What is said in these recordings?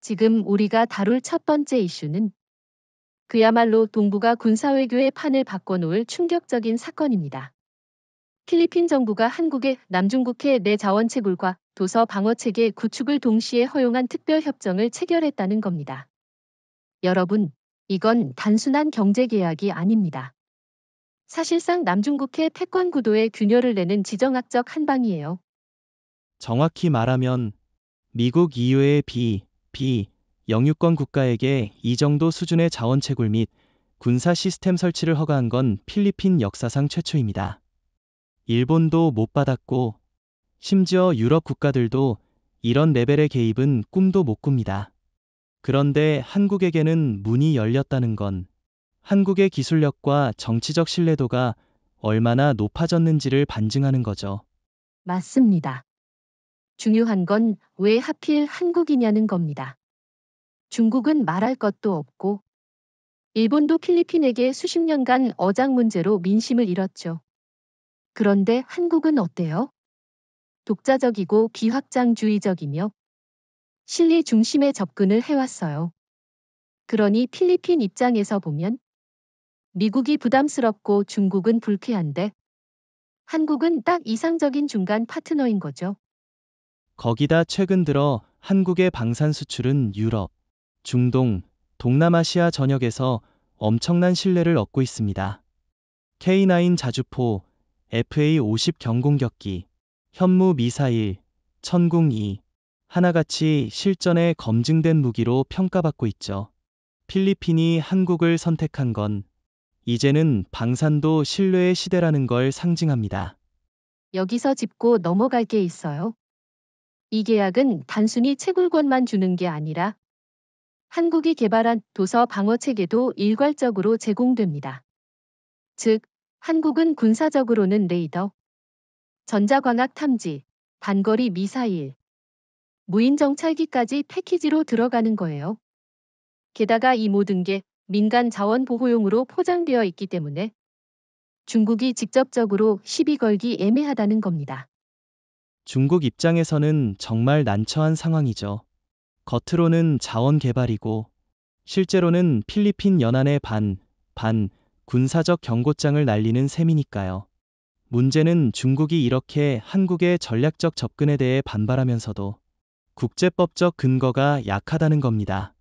지금 우리가 다룰 첫 번째 이슈는 그야말로 동북아 군사외교의 판을 바꿔놓을 충격적인 사건입니다. 필리핀 정부가 한국의 남중국해 내 자원 채굴과 도서 방어 체계 구축을 동시에 허용한 특별 협정을 체결했다는 겁니다. 여러분, 이건 단순한 경제 계약이 아닙니다. 사실상 남중국해 패권 구도에 균열을 내는 지정학적 한방이에요. 정확히 말하면 미국 이외의 영유권 국가에게 이 정도 수준의 자원 채굴 및 군사 시스템 설치를 허가한 건 필리핀 역사상 최초입니다. 일본도 못 받았고 심지어 유럽 국가들도 이런 레벨의 개입은 꿈도 못 꿉니다. 그런데 한국에게는 문이 열렸다는 건 한국의 기술력과 정치적 신뢰도가 얼마나 높아졌는지를 반증하는 거죠. 맞습니다. 중요한 건 왜 하필 한국이냐는 겁니다. 중국은 말할 것도 없고 일본도 필리핀에게 수십 년간 어장 문제로 민심을 잃었죠. 그런데 한국은 어때요? 독자적이고 비확장주의적이며 실리 중심의 접근을 해왔어요. 그러니 필리핀 입장에서 보면 미국이 부담스럽고 중국은 불쾌한데 한국은 딱 이상적인 중간 파트너인 거죠. 거기다 최근 들어 한국의 방산 수출은 유럽, 중동, 동남아시아 전역에서 엄청난 신뢰를 얻고 있습니다. K9 자주포, FA-50 경공격기, 현무 미사일, 천궁-2 하나같이 실전에 검증된 무기로 평가받고 있죠. 필리핀이 한국을 선택한 건 이제는 방산도 신뢰의 시대라는 걸 상징합니다. 여기서 짚고 넘어갈 게 있어요. 이 계약은 단순히 채굴권만 주는 게 아니라 한국이 개발한 도서 방어 체계도 일괄적으로 제공됩니다. 즉, 한국은 군사적으로는 레이더, 전자광학 탐지, 단거리 미사일, 무인 정찰기까지 패키지로 들어가는 거예요. 게다가 이 모든 게 민간 자원 보호용으로 포장되어 있기 때문에 중국이 직접적으로 시비 걸기 애매하다는 겁니다. 중국 입장에서는 정말 난처한 상황이죠. 겉으로는 자원 개발이고 실제로는 필리핀 연안의 군사적 경고장을 날리는 셈이니까요. 문제는 중국이 이렇게 한국의 전략적 접근에 대해 반발하면서도 국제법적 근거가 약하다는 겁니다.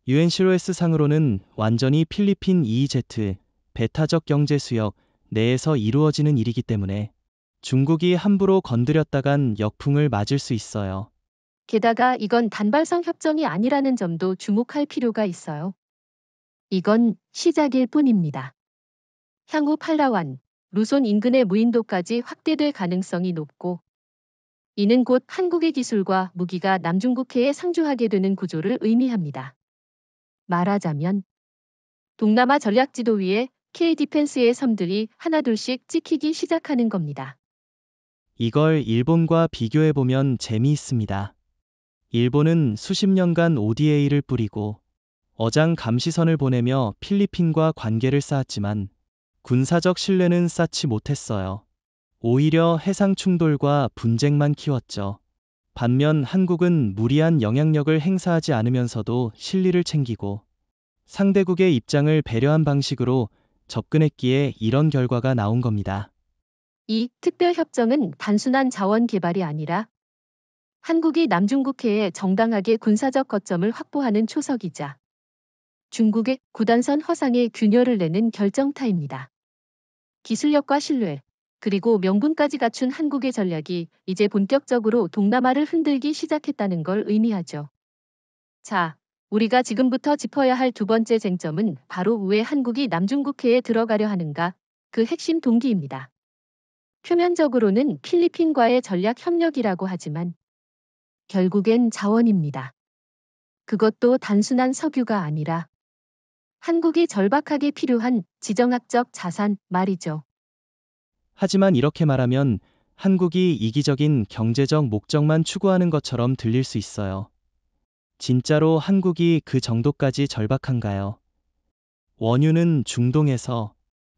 UNCLOS 상으로는 완전히 필리핀 EEZ, 배타적 경제 수역 내에서 이루어지는 일이기 때문에 중국이 함부로 건드렸다간 역풍을 맞을 수 있어요. 게다가 이건 단발성 협정이 아니라는 점도 주목할 필요가 있어요. 이건 시작일 뿐입니다. 향후 팔라완, 루손 인근의 무인도까지 확대될 가능성이 높고 이는 곧 한국의 기술과 무기가 남중국해에 상주하게 되는 구조를 의미합니다. 말하자면 동남아 전략지도 위에 K-디펜스의 섬들이 하나둘씩 찍히기 시작하는 겁니다. 이걸 일본과 비교해보면 재미있습니다. 일본은 수십 년간 ODA를 뿌리고 어장 감시선을 보내며 필리핀과 관계를 쌓았지만 군사적 신뢰는 쌓지 못했어요. 오히려 해상 충돌과 분쟁만 키웠죠. 반면 한국은 무리한 영향력을 행사하지 않으면서도 실리를 챙기고 상대국의 입장을 배려한 방식으로 접근했기에 이런 결과가 나온 겁니다. 이 특별협정은 단순한 자원 개발이 아니라 한국이 남중국해에 정당하게 군사적 거점을 확보하는 초석이자 중국의 구단선 허상에 균열을 내는 결정타입니다. 기술력과 신뢰, 그리고 명분까지 갖춘 한국의 전략이 이제 본격적으로 동남아를 흔들기 시작했다는 걸 의미하죠. 자, 우리가 지금부터 짚어야 할 두 번째 쟁점은 바로 왜 한국이 남중국해에 들어가려 하는가, 그 핵심 동기입니다. 표면적으로는 필리핀과의 전략 협력이라고 하지만 결국엔 자원입니다. 그것도 단순한 석유가 아니라 한국이 절박하게 필요한 지정학적 자산 말이죠. 하지만 이렇게 말하면 한국이 이기적인 경제적 목적만 추구하는 것처럼 들릴 수 있어요. 진짜로 한국이 그 정도까지 절박한가요? 원유는 중동에서,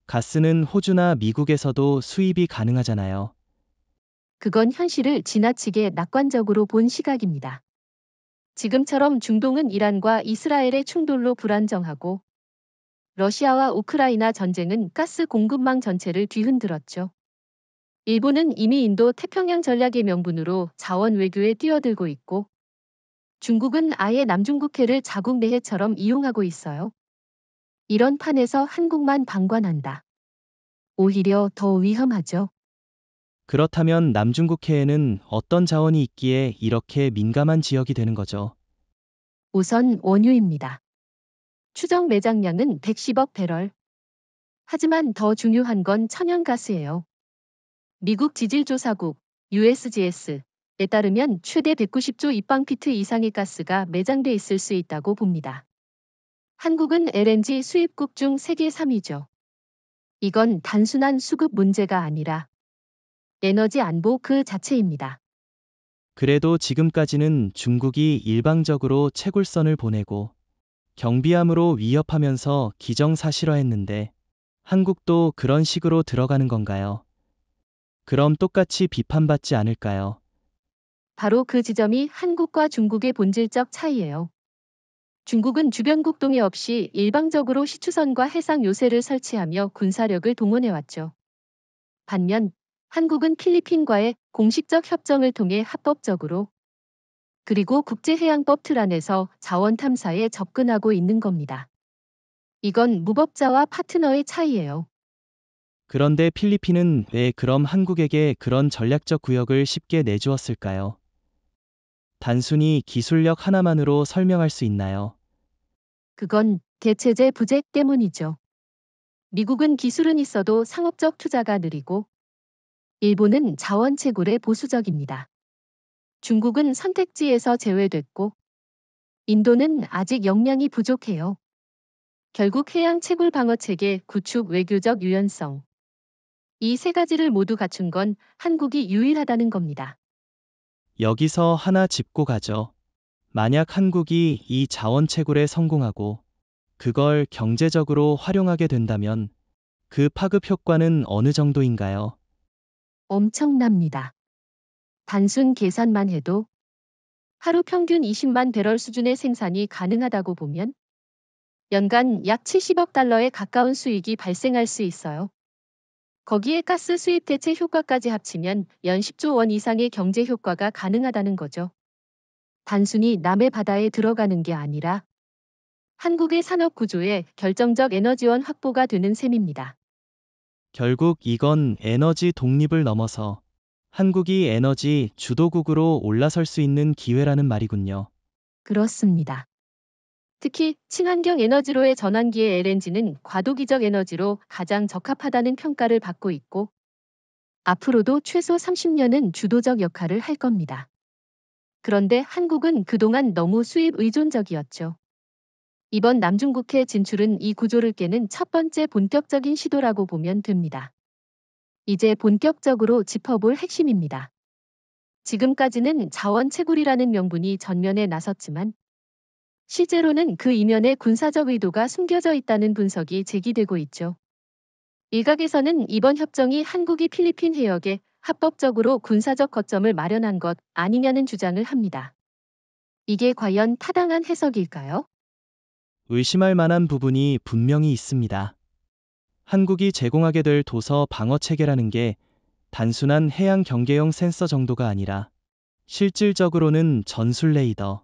가스는 호주나 미국에서도 수입이 가능하잖아요. 그건 현실을 지나치게 낙관적으로 본 시각입니다. 지금처럼 중동은 이란과 이스라엘의 충돌로 불안정하고 러시아와 우크라이나 전쟁은 가스 공급망 전체를 뒤흔들었죠. 일본은 이미 인도 태평양 전략의 명분으로 자원 외교에 뛰어들고 있고 중국은 아예 남중국해를 자국 내해처럼 이용하고 있어요. 이런 판에서 한국만 방관한다. 오히려 더 위험하죠. 그렇다면 남중국해에는 어떤 자원이 있기에 이렇게 민감한 지역이 되는 거죠? 우선 원유입니다. 추정 매장량은 110억 배럴. 하지만 더 중요한 건 천연가스예요. 미국 지질조사국 USGS에 따르면 최대 190조 입방피트 이상의 가스가 매장돼 있을 수 있다고 봅니다. 한국은 LNG 수입국 중 세계 3위죠. 이건 단순한 수급 문제가 아니라 에너지 안보 그 자체입니다. 그래도 지금까지는 중국이 일방적으로 채굴선을 보내고 경비함으로 위협하면서 기정사실화했는데 한국도 그런 식으로 들어가는 건가요? 그럼 똑같이 비판받지 않을까요? 바로 그 지점이 한국과 중국의 본질적 차이예요. 중국은 주변국 동의 없이 일방적으로 시추선과 해상 요새를 설치하며 군사력을 동원해왔죠. 반면 한국은 필리핀과의 공식적 협정을 통해 합법적으로 그리고 국제해양법 틀 안에서 자원 탐사에 접근하고 있는 겁니다. 이건 무법자와 파트너의 차이예요. 그런데 필리핀은 왜 그럼 한국에게 그런 전략적 구역을 쉽게 내주었을까요? 단순히 기술력 하나만으로 설명할 수 있나요? 그건 대체제 부재 때문이죠. 미국은 기술은 있어도 상업적 투자가 느리고 일본은 자원 채굴에 보수적입니다. 중국은 선택지에서 제외됐고 인도는 아직 역량이 부족해요. 결국 해양 채굴 방어 체계 구축 외교적 유연성. 이 세 가지를 모두 갖춘 건 한국이 유일하다는 겁니다. 여기서 하나 짚고 가죠. 만약 한국이 이 자원 채굴에 성공하고 그걸 경제적으로 활용하게 된다면 그 파급 효과는 어느 정도인가요? 엄청납니다. 단순 계산만 해도 하루 평균 20만 배럴 수준의 생산이 가능하다고 보면 연간 약 70억 달러에 가까운 수익이 발생할 수 있어요. 거기에 가스 수입 대체 효과까지 합치면 연 10조 원 이상의 경제 효과가 가능하다는 거죠. 단순히 남의 바다에 들어가는 게 아니라 한국의 산업 구조에 결정적 에너지원 확보가 되는 셈입니다. 결국 이건 에너지 독립을 넘어서 한국이 에너지 주도국으로 올라설 수 있는 기회라는 말이군요. 그렇습니다. 특히 친환경 에너지로의 전환기의 LNG는 과도기적 에너지로 가장 적합하다는 평가를 받고 있고 앞으로도 최소 30년은 주도적 역할을 할 겁니다. 그런데 한국은 그동안 너무 수입 의존적이었죠. 이번 남중국해 진출은 이 구조를 깨는 첫 번째 본격적인 시도라고 보면 됩니다. 이제 본격적으로 짚어볼 핵심입니다. 지금까지는 자원 채굴이라는 명분이 전면에 나섰지만 실제로는 그 이면에 군사적 의도가 숨겨져 있다는 분석이 제기되고 있죠. 일각에서는 이번 협정이 한국이 필리핀 해역에 합법적으로 군사적 거점을 마련한 것 아니냐는 주장을 합니다. 이게 과연 타당한 해석일까요? 의심할 만한 부분이 분명히 있습니다. 한국이 제공하게 될 도서 방어 체계라는 게 단순한 해양 경계용 센서 정도가 아니라 실질적으로는 전술 레이더,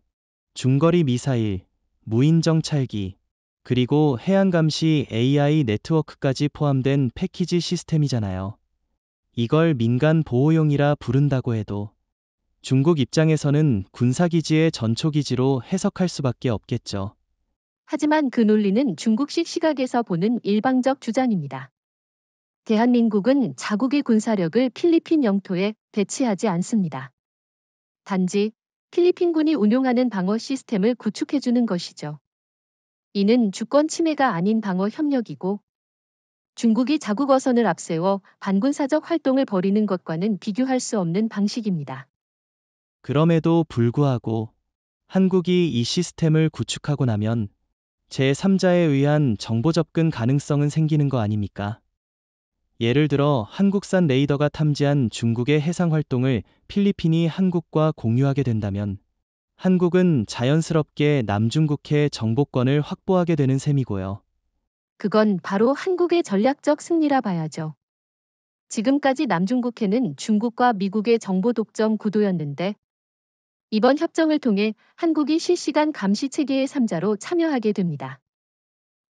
중거리 미사일, 무인 정찰기, 그리고 해양 감시 AI 네트워크까지 포함된 패키지 시스템이잖아요. 이걸 민간 보호용이라 부른다고 해도 중국 입장에서는 군사기지의 전초기지로 해석할 수밖에 없겠죠. 하지만 그 논리는 중국식 시각에서 보는 일방적 주장입니다. 대한민국은 자국의 군사력을 필리핀 영토에 배치하지 않습니다. 단지 필리핀군이 운용하는 방어 시스템을 구축해주는 것이죠. 이는 주권 침해가 아닌 방어 협력이고 중국이 자국 어선을 앞세워 반군사적 활동을 벌이는 것과는 비교할 수 없는 방식입니다. 그럼에도 불구하고 한국이 이 시스템을 구축하고 나면 제3자에 의한 정보 접근 가능성은 생기는 거 아닙니까? 예를 들어 한국산 레이더가 탐지한 중국의 해상 활동을 필리핀이 한국과 공유하게 된다면 한국은 자연스럽게 남중국해 정보권을 확보하게 되는 셈이고요. 그건 바로 한국의 전략적 승리라 봐야죠. 지금까지 남중국해는 중국과 미국의 정보 독점 구도였는데 이번 협정을 통해 한국이 실시간 감시 체계의 3자로 참여하게 됩니다.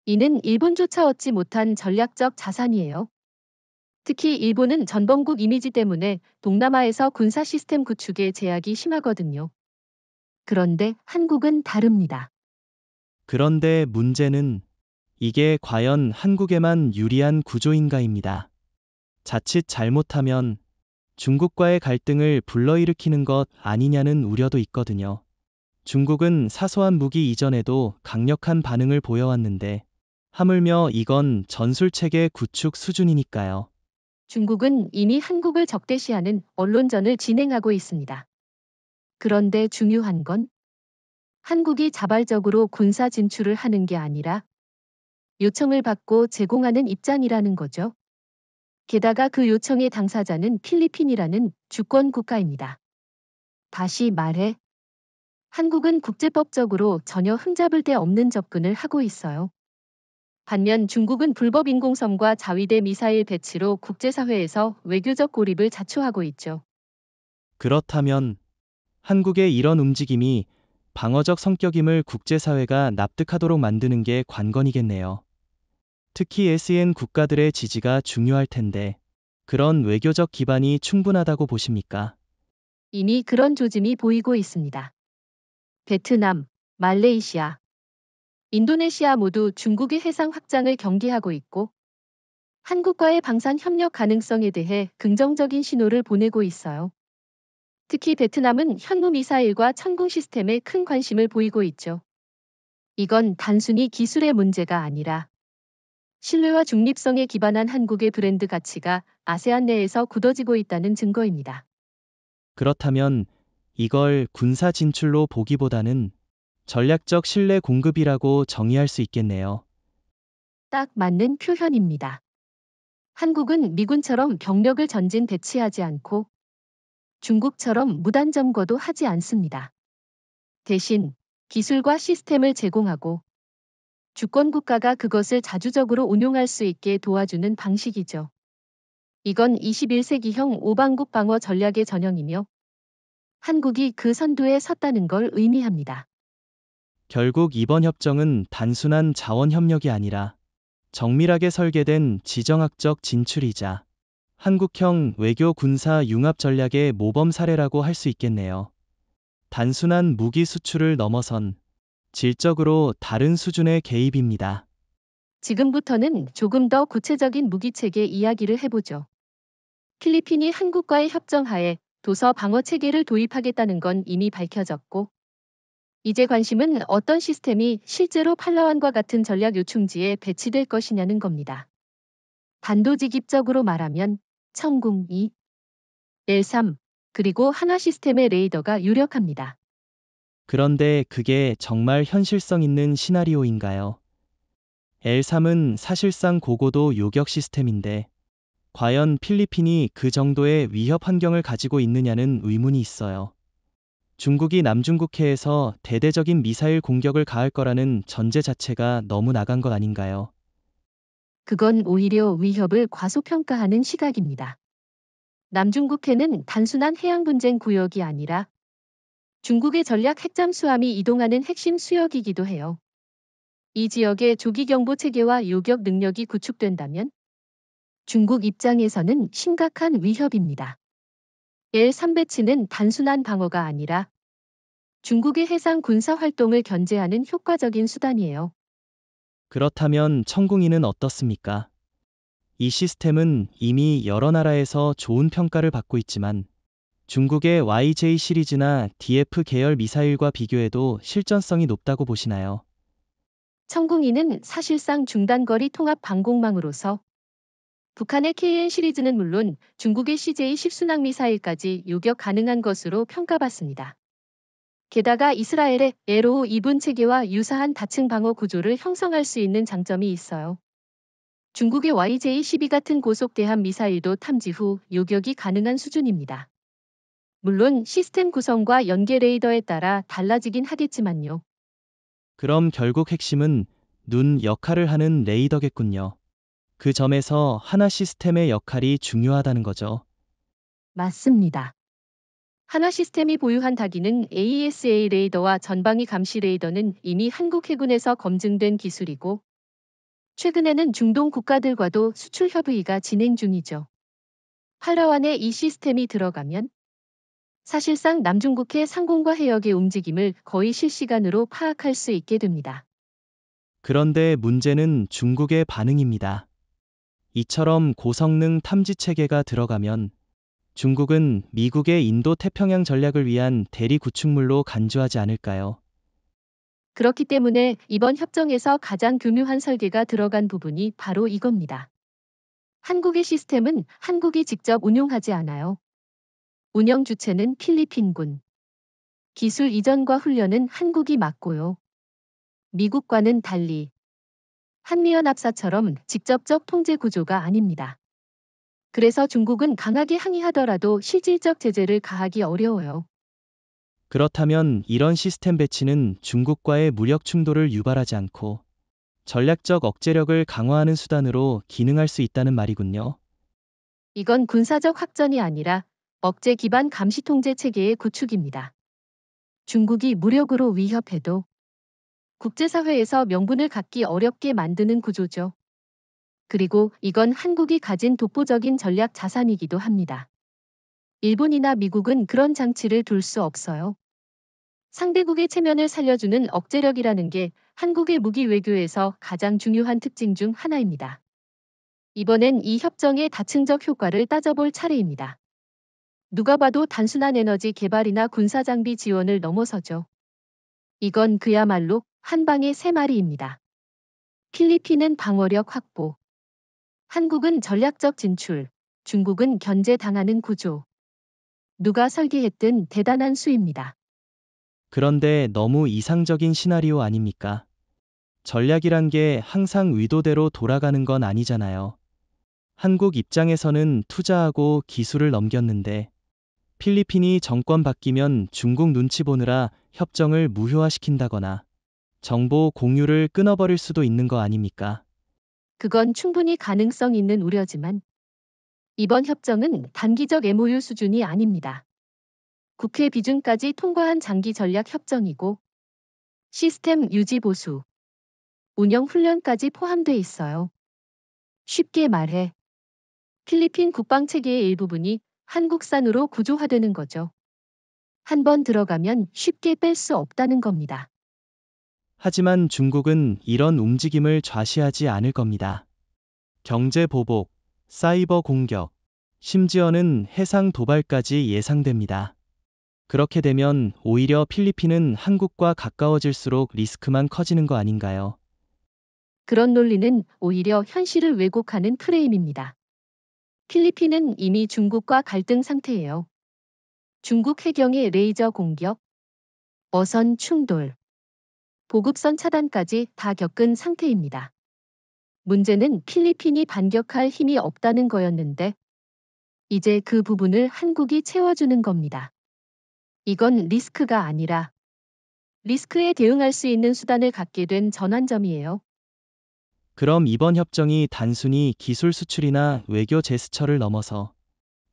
이는 일본조차 얻지 못한 전략적 자산이에요. 특히 일본은 전범국 이미지 때문에 동남아에서 군사 시스템 구축에 제약이 심하거든요. 그런데 한국은 다릅니다. 그런데 문제는 이게 과연 한국에만 유리한 구조인가입니다. 자칫 잘못하면 중국과의 갈등을 불러일으키는 것 아니냐는 우려도 있거든요. 중국은 사소한 무기 이전에도 강력한 반응을 보여왔는데 하물며 이건 전술체계 구축 수준이니까요. 중국은 이미 한국을 적대시하는 언론전을 진행하고 있습니다. 그런데 중요한 건 한국이 자발적으로 군사 진출을 하는 게 아니라 요청을 받고 제공하는 입장이라는 거죠. 게다가 그 요청의 당사자는 필리핀이라는 주권 국가입니다. 다시 말해, 한국은 국제법적으로 전혀 흠잡을 데 없는 접근을 하고 있어요. 반면 중국은 불법 인공섬과 자위대 미사일 배치로 국제사회에서 외교적 고립을 자초하고 있죠. 그렇다면 한국의 이런 움직임이 방어적 성격임을 국제사회가 납득하도록 만드는 게 관건이겠네요. 특히 ASEAN 국가들의 지지가 중요할 텐데 그런 외교적 기반이 충분하다고 보십니까? 이미 그런 조짐이 보이고 있습니다. 베트남, 말레이시아, 인도네시아 모두 중국의 해상 확장을 경계하고 있고 한국과의 방산 협력 가능성에 대해 긍정적인 신호를 보내고 있어요. 특히 베트남은 현무 미사일과 천궁 시스템에 큰 관심을 보이고 있죠. 이건 단순히 기술의 문제가 아니라 신뢰와 중립성에 기반한 한국의 브랜드 가치가 아세안 내에서 굳어지고 있다는 증거입니다. 그렇다면 이걸 군사 진출로 보기보다는 전략적 신뢰 공급이라고 정의할 수 있겠네요. 딱 맞는 표현입니다. 한국은 미군처럼 병력을 전진 배치하지 않고 중국처럼 무단 점거도 하지 않습니다. 대신 기술과 시스템을 제공하고 주권 국가가 그것을 자주적으로 운용할 수 있게 도와주는 방식이죠. 이건 21세기형 오방국 방어 전략의 전형이며 한국이 그 선두에 섰다는 걸 의미합니다. 결국 이번 협정은 단순한 자원 협력이 아니라 정밀하게 설계된 지정학적 진출이자 한국형 외교 군사 융합 전략의 모범 사례라고 할 수 있겠네요. 단순한 무기 수출을 넘어선 질적으로 다른 수준의 개입입니다. 지금부터는 조금 더 구체적인 무기체계 이야기를 해보죠. 필리핀이 한국과의 협정하에 도서 방어 체계를 도입하겠다는 건 이미 밝혀졌고 이제 관심은 어떤 시스템이 실제로 팔라완과 같은 전략 요충지에 배치될 것이냐는 겁니다. 단도직입적으로 말하면 천궁 2, L3, 그리고 한화 시스템의 레이더가 유력합니다. 그런데 그게 정말 현실성 있는 시나리오인가요? L3은 사실상 고고도 요격 시스템인데 과연 필리핀이 그 정도의 위협 환경을 가지고 있느냐는 의문이 있어요. 중국이 남중국해에서 대대적인 미사일 공격을 가할 거라는 전제 자체가 너무 나간 것 아닌가요? 그건 오히려 위협을 과소평가하는 시각입니다. 남중국해는 단순한 해양 분쟁 구역이 아니라 중국의 전략 핵잠수함이 이동하는 핵심 수역이기도 해요. 이 지역의 조기 경보 체계와 요격 능력이 구축된다면 중국 입장에서는 심각한 위협입니다. L3 배치는 단순한 방어가 아니라 중국의 해상 군사 활동을 견제하는 효과적인 수단이에요. 그렇다면 천궁이는 어떻습니까? 이 시스템은 이미 여러 나라에서 좋은 평가를 받고 있지만 중국의 YJ 시리즈나 DF 계열 미사일과 비교해도 실전성이 높다고 보시나요? 천궁이는 사실상 중단거리 통합 방공망으로서 북한의 KN 시리즈는 물론 중국의 CJ-10 순항 미사일까지 요격 가능한 것으로 평가받습니다. 게다가 이스라엘의 에로 2분 체계와 유사한 다층 방어 구조를 형성할 수 있는 장점이 있어요. 중국의 YJ-12 같은 고속 대함 미사일도 탐지 후 요격이 가능한 수준입니다. 물론 시스템 구성과 연계 레이더에 따라 달라지긴 하겠지만요. 그럼 결국 핵심은 눈 역할을 하는 레이더겠군요. 그 점에서 하나 시스템의 역할이 중요하다는 거죠. 맞습니다. 한화 시스템이 보유한 다기능 AESA 레이더와 전방위 감시 레이더는 이미 한국 해군에서 검증된 기술이고 최근에는 중동 국가들과도 수출 협의가 진행 중이죠. 팔라완에 이 시스템이 들어가면 사실상 남중국해 상공과 해역의 움직임을 거의 실시간으로 파악할 수 있게 됩니다. 그런데 문제는 중국의 반응입니다. 이처럼 고성능 탐지 체계가 들어가면 중국은 미국의 인도 태평양 전략을 위한 대리 구축물로 간주하지 않을까요? 그렇기 때문에 이번 협정에서 가장 교묘한 설계가 들어간 부분이 바로 이겁니다. 한국의 시스템은 한국이 직접 운용하지 않아요. 운영 주체는 필리핀군. 기술 이전과 훈련은 한국이 맡고요. 미국과는 달리 한미연합사처럼 직접적 통제 구조가 아닙니다. 그래서 중국은 강하게 항의하더라도 실질적 제재를 가하기 어려워요. 그렇다면 이런 시스템 배치는 중국과의 무력 충돌을 유발하지 않고 전략적 억제력을 강화하는 수단으로 기능할 수 있다는 말이군요. 이건 군사적 확전이 아니라 억제 기반 감시 통제 체계의 구축입니다. 중국이 무력으로 위협해도 국제사회에서 명분을 갖기 어렵게 만드는 구조죠. 그리고 이건 한국이 가진 독보적인 전략 자산이기도 합니다. 일본이나 미국은 그런 장치를 둘 수 없어요. 상대국의 체면을 살려주는 억제력이라는 게 한국의 무기 외교에서 가장 중요한 특징 중 하나입니다. 이번엔 이 협정의 다층적 효과를 따져볼 차례입니다. 누가 봐도 단순한 에너지 개발이나 군사 장비 지원을 넘어서죠. 이건 그야말로 한 방에 세 마리입니다. 필리핀은 방어력 확보, 한국은 전략적 진출, 중국은 견제당하는 구조. 누가 설계했든 대단한 수입니다. 그런데 너무 이상적인 시나리오 아닙니까? 전략이란 게 항상 의도대로 돌아가는 건 아니잖아요. 한국 입장에서는 투자하고 기술을 넘겼는데 필리핀이 정권 바뀌면 중국 눈치 보느라 협정을 무효화시킨다거나 정보 공유를 끊어버릴 수도 있는 거 아닙니까? 그건 충분히 가능성 있는 우려지만 이번 협정은 단기적 MOU 수준이 아닙니다. 국회 비준까지 통과한 장기 전략 협정이고 시스템 유지 보수, 운영 훈련까지 포함돼 있어요. 쉽게 말해 필리핀 국방 체계의 일부분이 한국산으로 구조화되는 거죠. 한 번 들어가면 쉽게 뺄 수 없다는 겁니다. 하지만 중국은 이런 움직임을 좌시하지 않을 겁니다. 경제 보복, 사이버 공격, 심지어는 해상 도발까지 예상됩니다. 그렇게 되면 오히려 필리핀은 한국과 가까워질수록 리스크만 커지는 거 아닌가요? 그런 논리는 오히려 현실을 왜곡하는 프레임입니다. 필리핀은 이미 중국과 갈등 상태예요. 중국 해경의 레이저 공격, 어선 충돌, 보급선 차단까지 다 겪은 상태입니다. 문제는 필리핀이 반격할 힘이 없다는 거였는데 이제 그 부분을 한국이 채워주는 겁니다. 이건 리스크가 아니라 리스크에 대응할 수 있는 수단을 갖게 된 전환점이에요. 그럼 이번 협정이 단순히 기술 수출이나 외교 제스처를 넘어서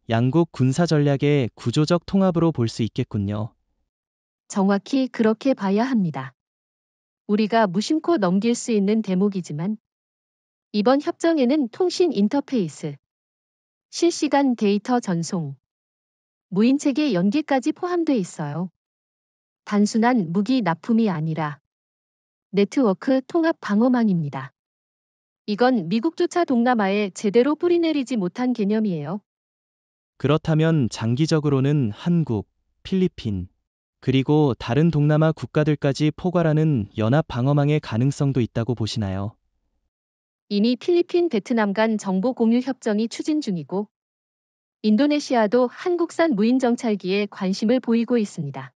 양국 군사 전략의 구조적 통합으로 볼 수 있겠군요. 정확히 그렇게 봐야 합니다. 우리가 무심코 넘길 수 있는 대목이지만 이번 협정에는 통신 인터페이스, 실시간 데이터 전송, 무인체계 연계까지 포함돼 있어요. 단순한 무기 납품이 아니라 네트워크 통합 방어망입니다. 이건 미국조차 동남아에 제대로 뿌리내리지 못한 개념이에요. 그렇다면 장기적으로는 한국, 필리핀, 그리고 다른 동남아 국가들까지 포괄하는 연합 방어망의 가능성도 있다고 보시나요? 이미 필리핀, 베트남 간 정보 공유 협정이 추진 중이고 인도네시아도 한국산 무인 정찰기에 관심을 보이고 있습니다.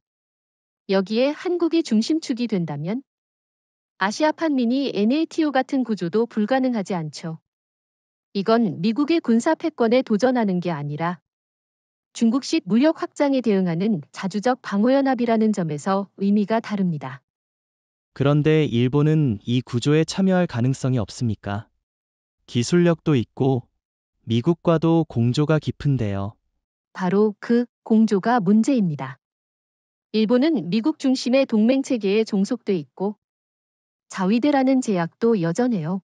여기에 한국이 중심축이 된다면 아시아판 미니 NATO 같은 구조도 불가능하지 않죠. 이건 미국의 군사 패권에 도전하는 게 아니라 중국식 무력 확장에 대응하는 자주적 방어연합이라는 점에서 의미가 다릅니다. 그런데 일본은 이 구조에 참여할 가능성이 없습니까? 기술력도 있고 미국과도 공조가 깊은데요. 바로 그 공조가 문제입니다. 일본은 미국 중심의 동맹 체계에 종속돼 있고 자위대라는 제약도 여전해요.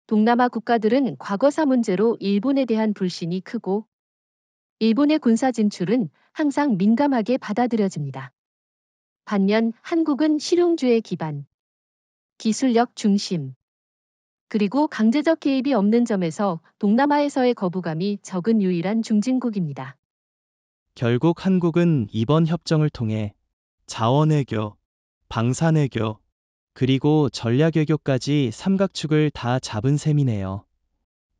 동남아 국가들은 과거사 문제로 일본에 대한 불신이 크고 일본의 군사 진출은 항상 민감하게 받아들여집니다. 반면 한국은 실용주의 기반, 기술력 중심, 그리고 강제적 개입이 없는 점에서 동남아에서의 거부감이 적은 유일한 중진국입니다. 결국 한국은 이번 협정을 통해 자원외교, 방산외교, 그리고 전략외교까지 삼각축을 다 잡은 셈이네요.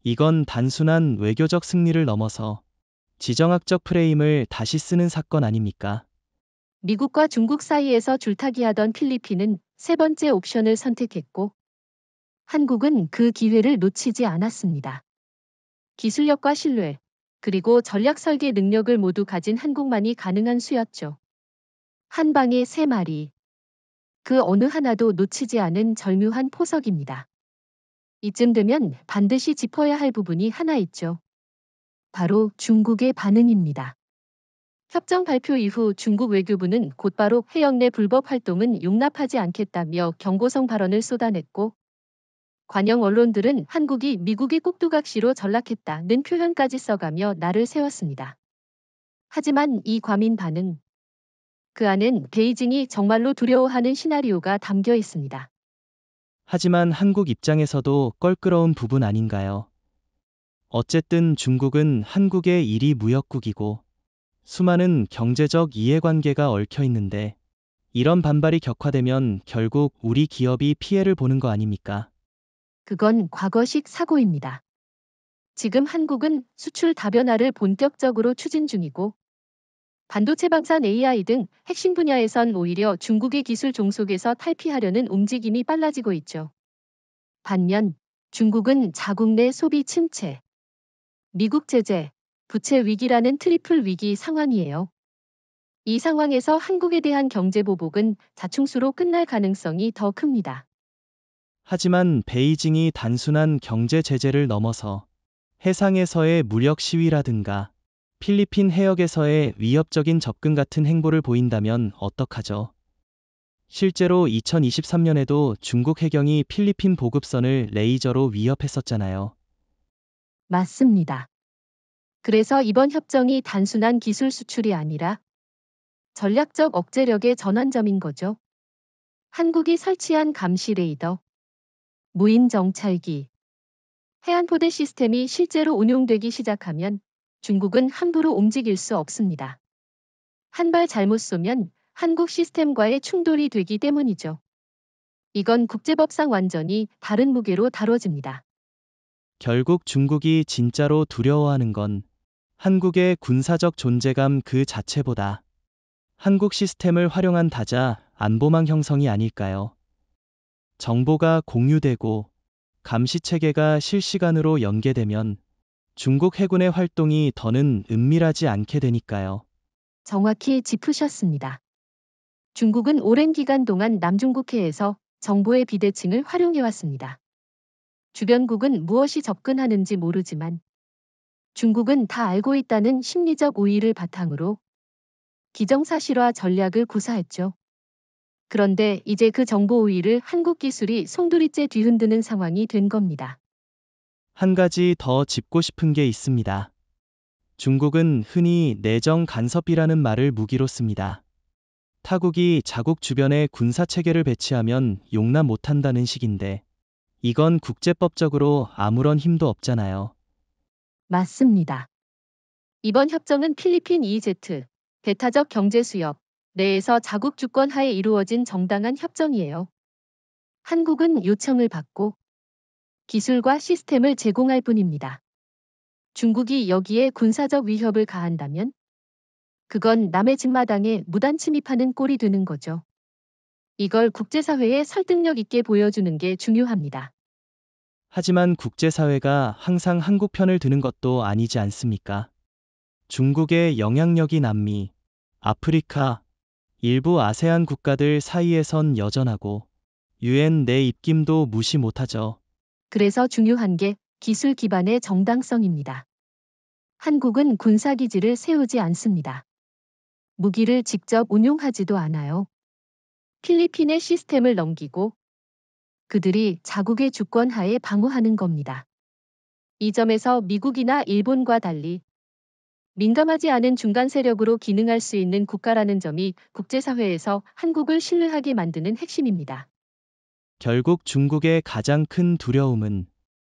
이건 단순한 외교적 승리를 넘어서 지정학적 프레임을 다시 쓰는 사건 아닙니까? 미국과 중국 사이에서 줄타기하던 필리핀은 세 번째 옵션을 선택했고 한국은 그 기회를 놓치지 않았습니다. 기술력과 신뢰, 그리고 전략 설계 능력을 모두 가진 한국만이 가능한 수였죠. 한 방에 세 마리. 그 어느 하나도 놓치지 않은 절묘한 포석입니다. 이쯤 되면 반드시 짚어야 할 부분이 하나 있죠. 바로 중국의 반응입니다. 협정 발표 이후 중국 외교부는 곧바로 해역 내 불법 활동은 용납하지 않겠다며 경고성 발언을 쏟아냈고 관영 언론들은 한국이 미국의 꼭두각시로 전락했다는 표현까지 써가며 날을 세웠습니다. 하지만 이 과민 반응, 그 안엔 베이징이 정말로 두려워하는 시나리오가 담겨 있습니다. 하지만 한국 입장에서도 껄끄러운 부분 아닌가요? 어쨌든 중국은 한국의 1위 무역국이고 수많은 경제적 이해관계가 얽혀 있는데 이런 반발이 격화되면 결국 우리 기업이 피해를 보는 거 아닙니까? 그건 과거식 사고입니다. 지금 한국은 수출 다변화를 본격적으로 추진 중이고 반도체 방산 AI 등 핵심 분야에선 오히려 중국의 기술 종속에서 탈피하려는 움직임이 빨라지고 있죠. 반면 중국은 자국 내 소비 침체, 미국 제재, 부채 위기라는 트리플 위기 상황이에요. 이 상황에서 한국에 대한 경제 보복은 자충수로 끝날 가능성이 더 큽니다. 하지만 베이징이 단순한 경제 제재를 넘어서 해상에서의 무력 시위라든가 필리핀 해역에서의 위협적인 접근 같은 행보를 보인다면 어떡하죠? 실제로 2023년에도 중국 해경이 필리핀 보급선을 레이저로 위협했었잖아요. 맞습니다. 그래서 이번 협정이 단순한 기술 수출이 아니라 전략적 억제력의 전환점인 거죠. 한국이 설치한 감시 레이더, 무인 정찰기, 해안포대 시스템이 실제로 운용되기 시작하면 중국은 함부로 움직일 수 없습니다. 한 발 잘못 쏘면 한국 시스템과의 충돌이 되기 때문이죠. 이건 국제법상 완전히 다른 무게로 다뤄집니다. 결국 중국이 진짜로 두려워하는 건 한국의 군사적 존재감 그 자체보다 한국 시스템을 활용한 다자 안보망 형성이 아닐까요? 정보가 공유되고 감시 체계가 실시간으로 연계되면 중국 해군의 활동이 더는 은밀하지 않게 되니까요. 정확히 짚으셨습니다. 중국은 오랜 기간 동안 남중국해에서 정보의 비대칭을 활용해왔습니다. 주변국은 무엇이 접근하는지 모르지만 중국은 다 알고 있다는 심리적 우위를 바탕으로 기정사실화 전략을 구사했죠. 그런데 이제 그 정보 우위를 한국 기술이 송두리째 뒤흔드는 상황이 된 겁니다. 한 가지 더 짚고 싶은 게 있습니다. 중국은 흔히 내정 간섭이라는 말을 무기로 씁니다. 타국이 자국 주변에 군사체계를 배치하면 용납 못한다는 식인데 이건 국제법적으로 아무런 힘도 없잖아요. 맞습니다. 이번 협정은 필리핀 EEZ, 배타적 경제수협 내에서 자국 주권 하에 이루어진 정당한 협정이에요. 한국은 요청을 받고 기술과 시스템을 제공할 뿐입니다. 중국이 여기에 군사적 위협을 가한다면 그건 남의 집마당에 무단 침입하는 꼴이 되는 거죠. 이걸 국제사회에 설득력 있게 보여주는 게 중요합니다. 하지만 국제사회가 항상 한국 편을 드는 것도 아니지 않습니까? 중국의 영향력이 남미, 아프리카, 일부 아세안 국가들 사이에선 여전하고 유엔 내 입김도 무시 못하죠. 그래서 중요한 게 기술 기반의 정당성입니다. 한국은 군사기지를 세우지 않습니다. 무기를 직접 운용하지도 않아요. 필리핀의 시스템을 넘기고 그들이 자국의 주권 하에 방어하는 겁니다. 이 점에서 미국이나 일본과 달리 민감하지 않은 중간 세력으로 기능할 수 있는 국가라는 점이 국제사회에서 한국을 신뢰하게 만드는 핵심입니다. 결국 중국의 가장 큰 두려움은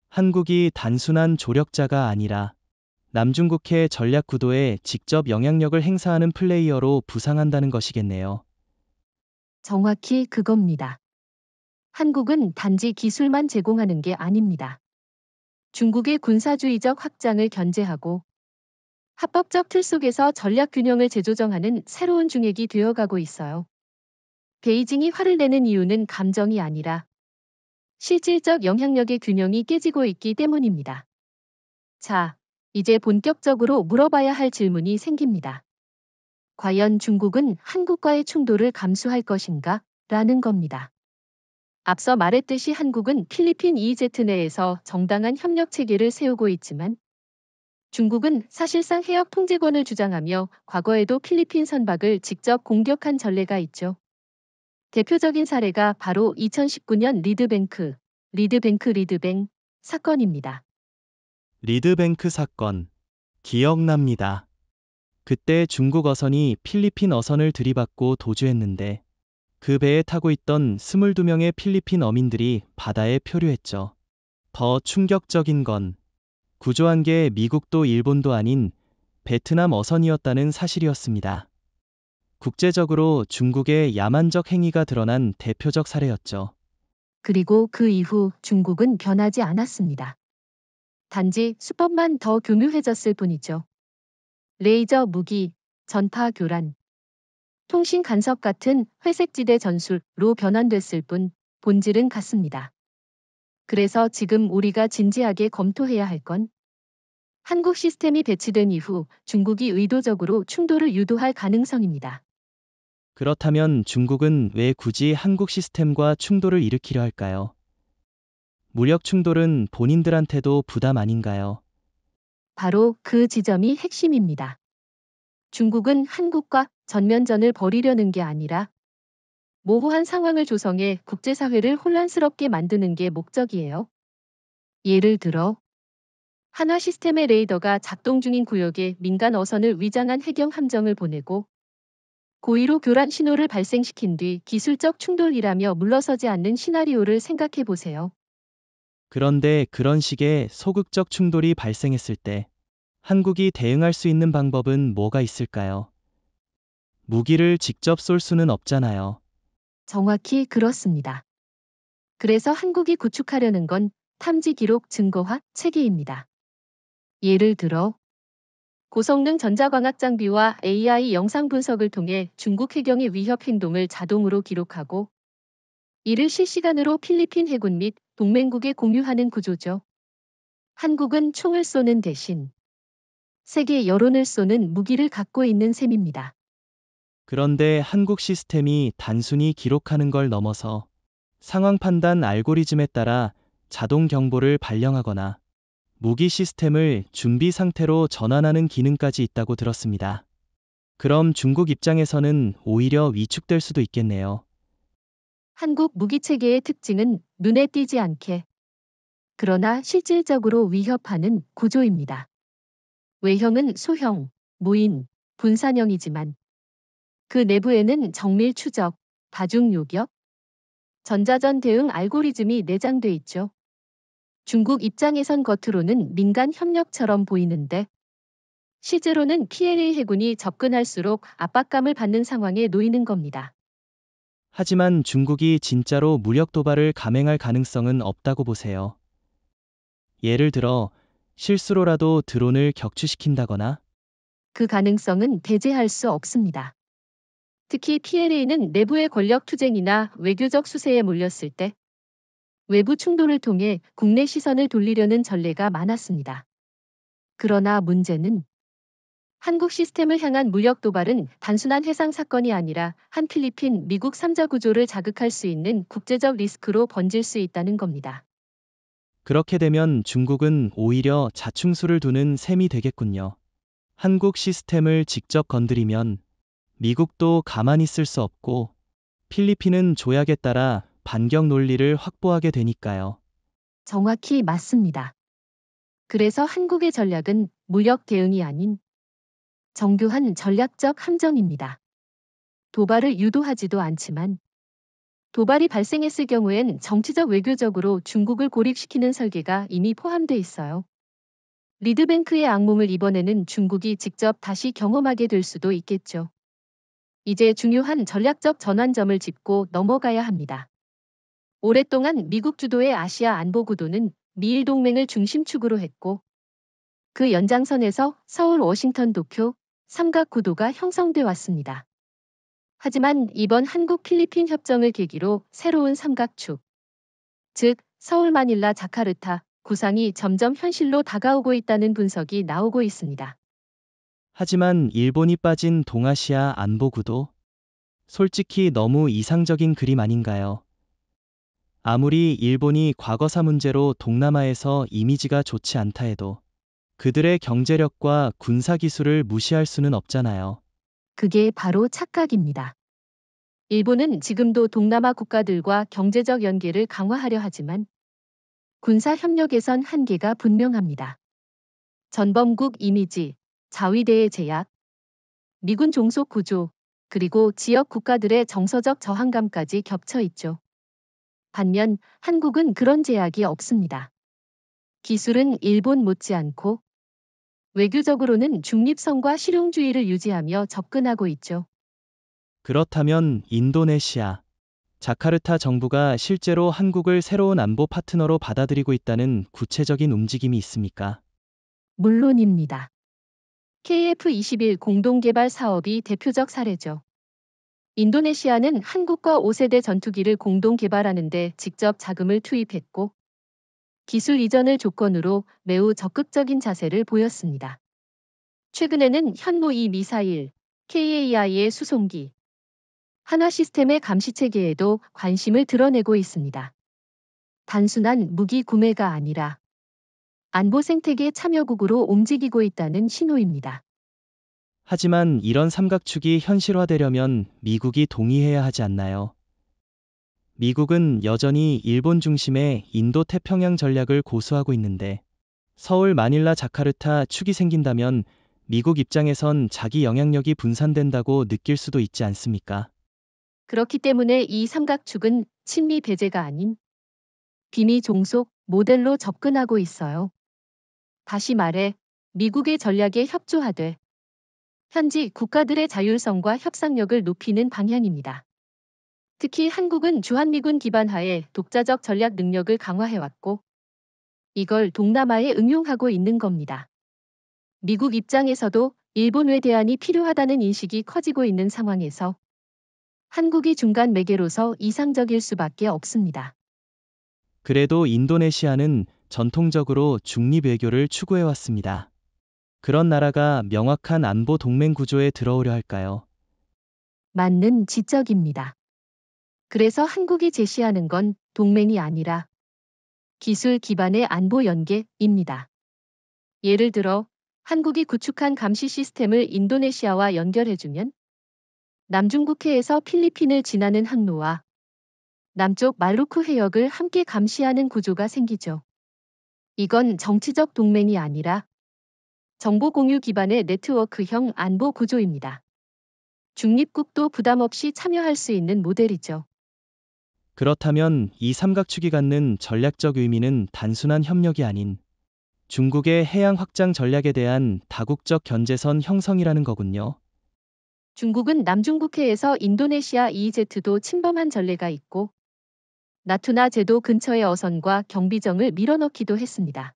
한국이 단순한 조력자가 아니라 남중국해 전략 구도에 직접 영향력을 행사하는 플레이어로 부상한다는 것이겠네요. 정확히 그겁니다. 한국은 단지 기술만 제공하는 게 아닙니다. 중국의 군사주의적 확장을 견제하고 합법적 틀 속에서 전략 균형을 재조정하는 새로운 중핵이 되어가고 있어요. 베이징이 화를 내는 이유는 감정이 아니라 실질적 영향력의 균형이 깨지고 있기 때문입니다. 자, 이제 본격적으로 물어봐야 할 질문이 생깁니다. 과연 중국은 한국과의 충돌을 감수할 것인가? 라는 겁니다. 앞서 말했듯이 한국은 필리핀 EEZ 내에서 정당한 협력 체계를 세우고 있지만 중국은 사실상 해역 통제권을 주장하며 과거에도 필리핀 선박을 직접 공격한 전례가 있죠. 대표적인 사례가 바로 2019년 리드뱅 사건입니다. 리드뱅크 사건, 기억납니다. 그때 중국 어선이 필리핀 어선을 들이받고 도주했는데 그 배에 타고 있던 22명의 필리핀 어민들이 바다에 표류했죠. 더 충격적인 건 구조한 게 미국도 일본도 아닌 베트남 어선이었다는 사실이었습니다. 국제적으로 중국의 야만적 행위가 드러난 대표적 사례였죠. 그리고 그 이후 중국은 변하지 않았습니다. 단지 수법만 더 교묘해졌을 뿐이죠. 레이저 무기, 전파 교란, 통신 간섭 같은 회색지대 전술로 변환됐을 뿐 본질은 같습니다. 그래서 지금 우리가 진지하게 검토해야 할 건 한국 시스템이 배치된 이후 중국이 의도적으로 충돌을 유도할 가능성입니다. 그렇다면 중국은 왜 굳이 한국 시스템과 충돌을 일으키려 할까요? 무력 충돌은 본인들한테도 부담 아닌가요? 바로 그 지점이 핵심입니다. 중국은 한국과 전면전을 벌이려는 게 아니라 모호한 상황을 조성해 국제사회를 혼란스럽게 만드는 게 목적이에요. 예를 들어 한화 시스템의 레이더가 작동 중인 구역에 민간 어선을 위장한 해경 함정을 보내고 고의로 교란 신호를 발생시킨 뒤 기술적 충돌이라며 물러서지 않는 시나리오를 생각해 보세요. 그런데 그런 식의 소극적 충돌이 발생했을 때 한국이 대응할 수 있는 방법은 뭐가 있을까요? 무기를 직접 쏠 수는 없잖아요. 정확히 그렇습니다. 그래서 한국이 구축하려는 건 탐지 기록 증거화 체계입니다. 예를 들어 고성능 전자광학 장비와 AI 영상 분석을 통해 중국 해경의 위협 행동을 자동으로 기록하고 이를 실시간으로 필리핀 해군 및 동맹국에 공유하는 구조죠. 한국은 총을 쏘는 대신 세계 여론을 쏘는 무기를 갖고 있는 셈입니다. 그런데 한국 시스템이 단순히 기록하는 걸 넘어서 상황 판단 알고리즘에 따라 자동 경보를 발령하거나 무기 시스템을 준비 상태로 전환하는 기능까지 있다고 들었습니다. 그럼 중국 입장에서는 오히려 위축될 수도 있겠네요. 한국 무기 체계의 특징은 눈에 띄지 않게 그러나 실질적으로 위협하는 구조입니다. 외형은 소형, 무인, 분산형이지만 그 내부에는 정밀 추적, 다중 요격, 전자전 대응 알고리즘이 내장돼 있죠. 중국 입장에선 겉으로는 민간 협력처럼 보이는데 실제로는 PLA 해군이 접근할수록 압박감을 받는 상황에 놓이는 겁니다. 하지만 중국이 진짜로 무력 도발을 감행할 가능성은 없다고 보세요. 예를 들어 실수로라도 드론을 격추시킨다거나 그 가능성은 배제할 수 없습니다. 특히 PLA는 내부의 권력 투쟁이나 외교적 수세에 몰렸을 때 외부 충돌을 통해 국내 시선을 돌리려는 전례가 많았습니다. 그러나 문제는 한국 시스템을 향한 무력 도발은 단순한 해상 사건이 아니라 한 필리핀, 미국 3자 구조를 자극할 수 있는 국제적 리스크로 번질 수 있다는 겁니다. 그렇게 되면 중국은 오히려 자충수를 두는 셈이 되겠군요. 한국 시스템을 직접 건드리면 미국도 가만히 있을 수 없고 필리핀은 조약에 따라 반격 논리를 확보하게 되니까요. 정확히 맞습니다. 그래서 한국의 전략은 무력 대응이 아닌 정교한 전략적 함정입니다. 도발을 유도하지도 않지만 도발이 발생했을 경우엔 정치적 외교적으로 중국을 고립시키는 설계가 이미 포함돼 있어요. 리드뱅크의 악몽을 이번에는 중국이 직접 다시 경험하게 될 수도 있겠죠. 이제 중요한 전략적 전환점을 짚고 넘어가야 합니다. 오랫동안 미국 주도의 아시아 안보 구도는 미일 동맹을 중심축으로 했고 그 연장선에서 서울, 워싱턴, 도쿄, 삼각 구도가 형성돼 왔습니다. 하지만 이번 한국 필리핀 협정을 계기로 새로운 삼각축, 즉 서울, 마닐라, 자카르타 구상이 점점 현실로 다가오고 있다는 분석이 나오고 있습니다. 하지만 일본이 빠진 동아시아 안보 구도? 솔직히 너무 이상적인 그림 아닌가요? 아무리 일본이 과거사 문제로 동남아에서 이미지가 좋지 않다 해도 그들의 경제력과 군사 기술을 무시할 수는 없잖아요. 그게 바로 착각입니다. 일본은 지금도 동남아 국가들과 경제적 연계를 강화하려 하지만 군사 협력에선 한계가 분명합니다. 전범국 이미지, 자위대의 제약, 미군 종속 구조, 그리고 지역 국가들의 정서적 저항감까지 겹쳐 있죠. 반면 한국은 그런 제약이 없습니다. 기술은 일본 못지않고 외교적으로는 중립성과 실용주의를 유지하며 접근하고 있죠. 그렇다면 인도네시아, 자카르타 정부가 실제로 한국을 새로운 안보 파트너로 받아들이고 있다는 구체적인 움직임이 있습니까? 물론입니다. KF-21 공동개발 사업이 대표적 사례죠. 인도네시아는 한국과 5세대 전투기를 공동 개발하는 데 직접 자금을 투입했고 기술 이전을 조건으로 매우 적극적인 자세를 보였습니다. 최근에는 현무2 미사일, KAI의 수송기, 한화 시스템의 감시체계에도 관심을 드러내고 있습니다. 단순한 무기 구매가 아니라 안보 생태계 참여국으로 움직이고 있다는 신호입니다. 하지만 이런 삼각축이 현실화되려면 미국이 동의해야 하지 않나요? 미국은 여전히 일본 중심의 인도-태평양 전략을 고수하고 있는데 서울, 마닐라, 자카르타 축이 생긴다면 미국 입장에선 자기 영향력이 분산된다고 느낄 수도 있지 않습니까? 그렇기 때문에 이 삼각축은 친미 배제가 아닌 비미 종속 모델로 접근하고 있어요. 다시 말해 미국의 전략에 협조하되 현지 국가들의 자율성과 협상력을 높이는 방향입니다. 특히 한국은 주한미군 기반 하에 독자적 전략 능력을 강화해왔고 이걸 동남아에 응용하고 있는 겁니다. 미국 입장에서도 일본 외 대안이 필요하다는 인식이 커지고 있는 상황에서 한국이 중간 매개로서 이상적일 수밖에 없습니다. 그래도 인도네시아는 전통적으로 중립 외교를 추구해왔습니다. 그런 나라가 명확한 안보 동맹 구조에 들어오려 할까요? 맞는 지적입니다. 그래서 한국이 제시하는 건 동맹이 아니라 기술 기반의 안보 연계입니다. 예를 들어 한국이 구축한 감시 시스템을 인도네시아와 연결해주면 남중국해에서 필리핀을 지나는 항로와 남쪽 말루크 해역을 함께 감시하는 구조가 생기죠. 이건 정치적 동맹이 아니라 정보 공유 기반의 네트워크형 안보 구조입니다. 중립국도 부담 없이 참여할 수 있는 모델이죠. 그렇다면 이 삼각축이 갖는 전략적 의미는 단순한 협력이 아닌 중국의 해양 확장 전략에 대한 다국적 견제선 형성이라는 거군요. 중국은 남중국해에서 인도네시아 EEZ도 침범한 전례가 있고 나투나 제도 근처의 어선과 경비정을 밀어넣기도 했습니다.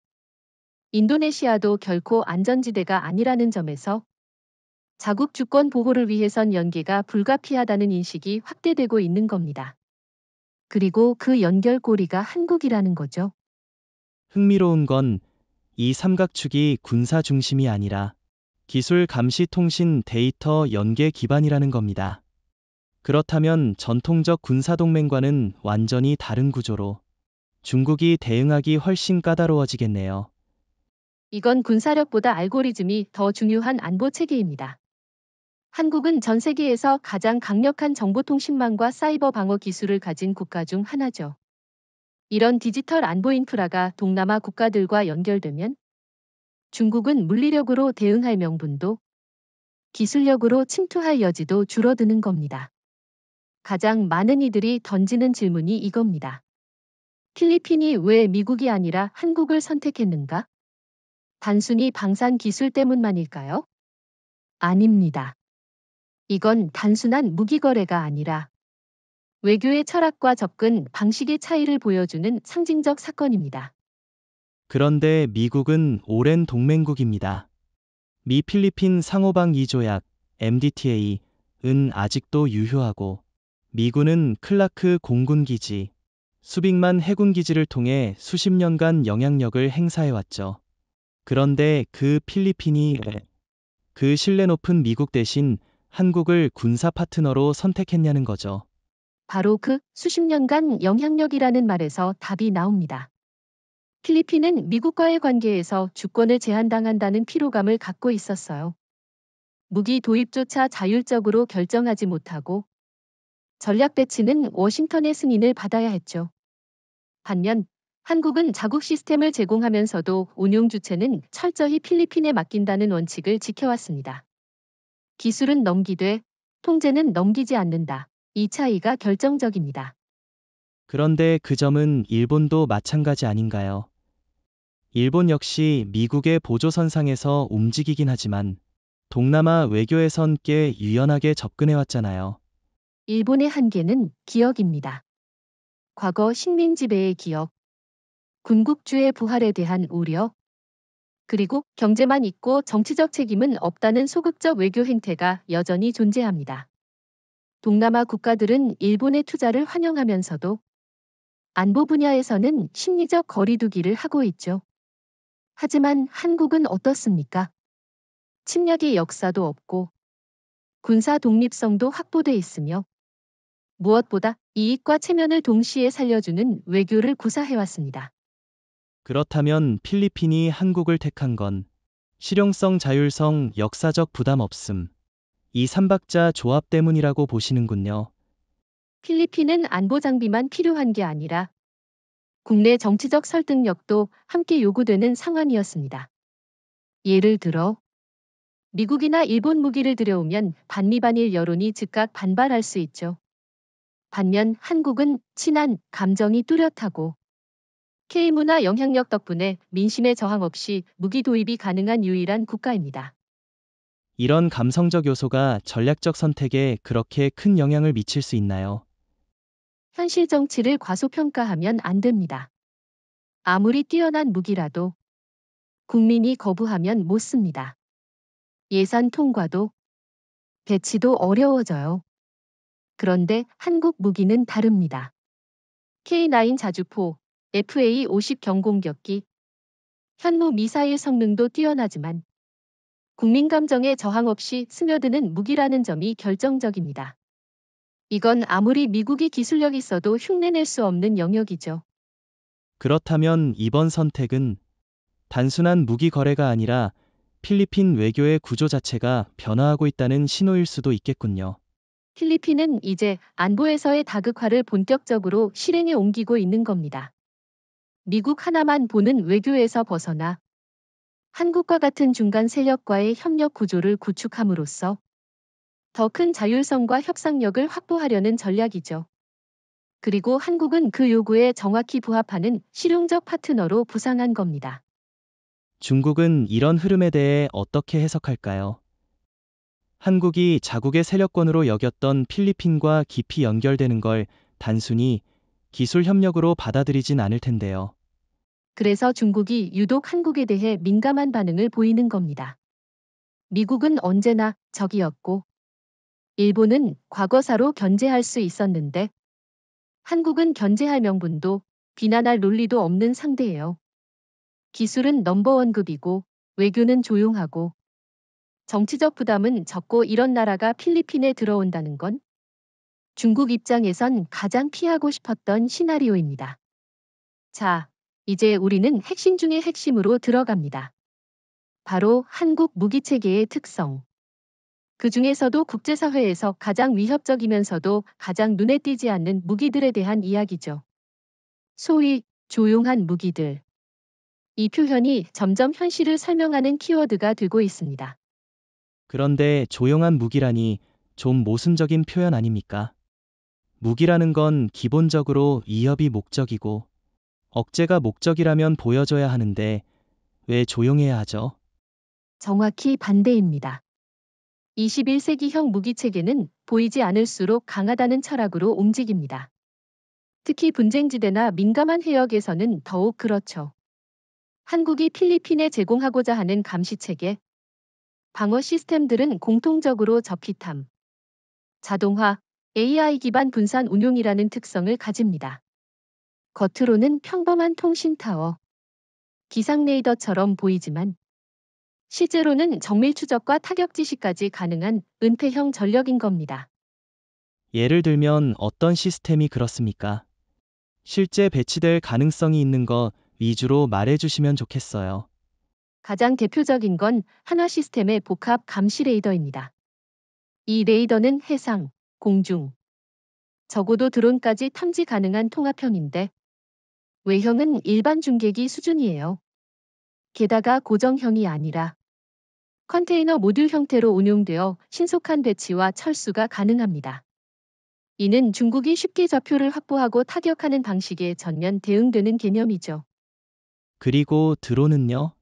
인도네시아도 결코 안전지대가 아니라는 점에서 자국 주권 보호를 위해선 연계가 불가피하다는 인식이 확대되고 있는 겁니다. 그리고 그 연결고리가 한국이라는 거죠. 흥미로운 건 이 삼각축이 군사 중심이 아니라 기술 감시 통신 데이터 연계 기반이라는 겁니다. 그렇다면 전통적 군사동맹과는 완전히 다른 구조로 중국이 대응하기 훨씬 까다로워지겠네요. 이건 군사력보다 알고리즘이 더 중요한 안보 체계입니다. 한국은 전 세계에서 가장 강력한 정보통신망과 사이버 방어 기술을 가진 국가 중 하나죠. 이런 디지털 안보 인프라가 동남아 국가들과 연결되면 중국은 물리력으로 대응할 명분도 기술력으로 침투할 여지도 줄어드는 겁니다. 가장 많은 이들이 던지는 질문이 이겁니다. 필리핀이 왜 미국이 아니라 한국을 선택했는가? 단순히 방산 기술 때문만일까요? 아닙니다. 이건 단순한 무기 거래가 아니라 외교의 철학과 접근 방식의 차이를 보여주는 상징적 사건입니다. 그런데 미국은 오랜 동맹국입니다. 미 필리핀 상호방 2조약 MDTA은 아직도 유효하고 미군은 클라크 공군기지, 수빅만 해군기지를 통해 수십 년간 영향력을 행사해왔죠. 그런데 그 필리핀이 그 신뢰 높은 미국 대신 한국을 군사 파트너로 선택했냐는 거죠. 바로 그 수십 년간 영향력이라는 말에서 답이 나옵니다. 필리핀은 미국과의 관계에서 주권을 제한당한다는 피로감을 갖고 있었어요. 무기 도입조차 자율적으로 결정하지 못하고 전략 배치는 워싱턴의 승인을 받아야 했죠. 반면 한국은 자국 시스템을 제공하면서도 운용 주체는 철저히 필리핀에 맡긴다는 원칙을 지켜왔습니다. 기술은 넘기되 통제는 넘기지 않는다. 이 차이가 결정적입니다. 그런데 그 점은 일본도 마찬가지 아닌가요? 일본 역시 미국의 보조선상에서 움직이긴 하지만 동남아 외교에선 꽤 유연하게 접근해왔잖아요. 일본의 한계는 기억입니다. 과거 식민 지배의 기억, 군국주의 부활에 대한 우려, 그리고 경제만 있고 정치적 책임은 없다는 소극적 외교 행태가 여전히 존재합니다. 동남아 국가들은 일본의 투자를 환영하면서도 안보 분야에서는 심리적 거리두기를 하고 있죠. 하지만 한국은 어떻습니까? 침략의 역사도 없고 군사 독립성도 확보돼 있으며 무엇보다 이익과 체면을 동시에 살려주는 외교를 구사해왔습니다. 그렇다면 필리핀이 한국을 택한 건 실용성, 자율성, 역사적 부담 없음, 이 삼박자 조합 때문이라고 보시는군요. 필리핀은 안보 장비만 필요한 게 아니라 국내 정치적 설득력도 함께 요구되는 상황이었습니다. 예를 들어 미국이나 일본 무기를 들여오면 반미반일 여론이 즉각 반발할 수 있죠. 반면 한국은 친한 감정이 뚜렷하고 K문화 영향력 덕분에 민심의 저항 없이 무기 도입이 가능한 유일한 국가입니다. 이런 감성적 요소가 전략적 선택에 그렇게 큰 영향을 미칠 수 있나요? 현실 정치를 과소평가하면 안 됩니다. 아무리 뛰어난 무기라도 국민이 거부하면 못 씁니다. 예산 통과도 배치도 어려워져요. 그런데 한국 무기는 다릅니다. K9 자주포, FA-50 경공격기, 현무 미사일 성능도 뛰어나지만 국민 감정에 저항 없이 스며드는 무기라는 점이 결정적입니다. 이건 아무리 미국이 기술력 있어도 흉내낼 수 없는 영역이죠. 그렇다면 이번 선택은 단순한 무기 거래가 아니라 필리핀 외교의 구조 자체가 변화하고 있다는 신호일 수도 있겠군요. 필리핀은 이제 안보에서의 다극화를 본격적으로 실행에 옮기고 있는 겁니다. 미국 하나만 보는 외교에서 벗어나 한국과 같은 중간 세력과의 협력 구조를 구축함으로써 더 큰 자율성과 협상력을 확보하려는 전략이죠. 그리고 한국은 그 요구에 정확히 부합하는 실용적 파트너로 부상한 겁니다. 중국은 이런 흐름에 대해 어떻게 해석할까요? 한국이 자국의 세력권으로 여겼던 필리핀과 깊이 연결되는 걸 단순히 기술 협력으로 받아들이진 않을 텐데요. 그래서 중국이 유독 한국에 대해 민감한 반응을 보이는 겁니다. 미국은 언제나 적이었고 일본은 과거사로 견제할 수 있었는데 한국은 견제할 명분도 비난할 논리도 없는 상대예요. 기술은 넘버원급이고 외교는 조용하고 정치적 부담은 적고 이런 나라가 필리핀에 들어온다는 건 중국 입장에선 가장 피하고 싶었던 시나리오입니다. 자, 이제 우리는 핵심 중의 핵심으로 들어갑니다. 바로 한국 무기체계의 특성. 그 중에서도 국제사회에서 가장 위협적이면서도 가장 눈에 띄지 않는 무기들에 대한 이야기죠. 소위 조용한 무기들. 이 표현이 점점 현실을 설명하는 키워드가 되고 있습니다. 그런데 조용한 무기라니 좀 모순적인 표현 아닙니까? 무기라는 건 기본적으로 위협이 목적이고 억제가 목적이라면 보여줘야 하는데 왜 조용해야 하죠? 정확히 반대입니다. 21세기형 무기체계는 보이지 않을수록 강하다는 철학으로 움직입니다. 특히 분쟁지대나 민감한 해역에서는 더욱 그렇죠. 한국이 필리핀에 제공하고자 하는 감시체계, 방어 시스템들은 공통적으로 저피탐, 자동화, AI 기반 분산 운용이라는 특성을 가집니다. 겉으로는 평범한 통신타워, 기상 레이더처럼 보이지만 실제로는 정밀 추적과 타격 지시까지 가능한 은폐형 전력인 겁니다. 예를 들면 어떤 시스템이 그렇습니까? 실제 배치될 가능성이 있는 것 위주로 말해주시면 좋겠어요. 가장 대표적인 건 한화 시스템의 복합 감시 레이더입니다. 이 레이더는 해상, 공중, 적어도 드론까지 탐지 가능한 통합형인데 외형은 일반 중계기 수준이에요. 게다가 고정형이 아니라 컨테이너 모듈 형태로 운용되어 신속한 배치와 철수가 가능합니다. 이는 중국이 쉽게 좌표를 확보하고 타격하는 방식에 전면 대응되는 개념이죠. 그리고 드론은요?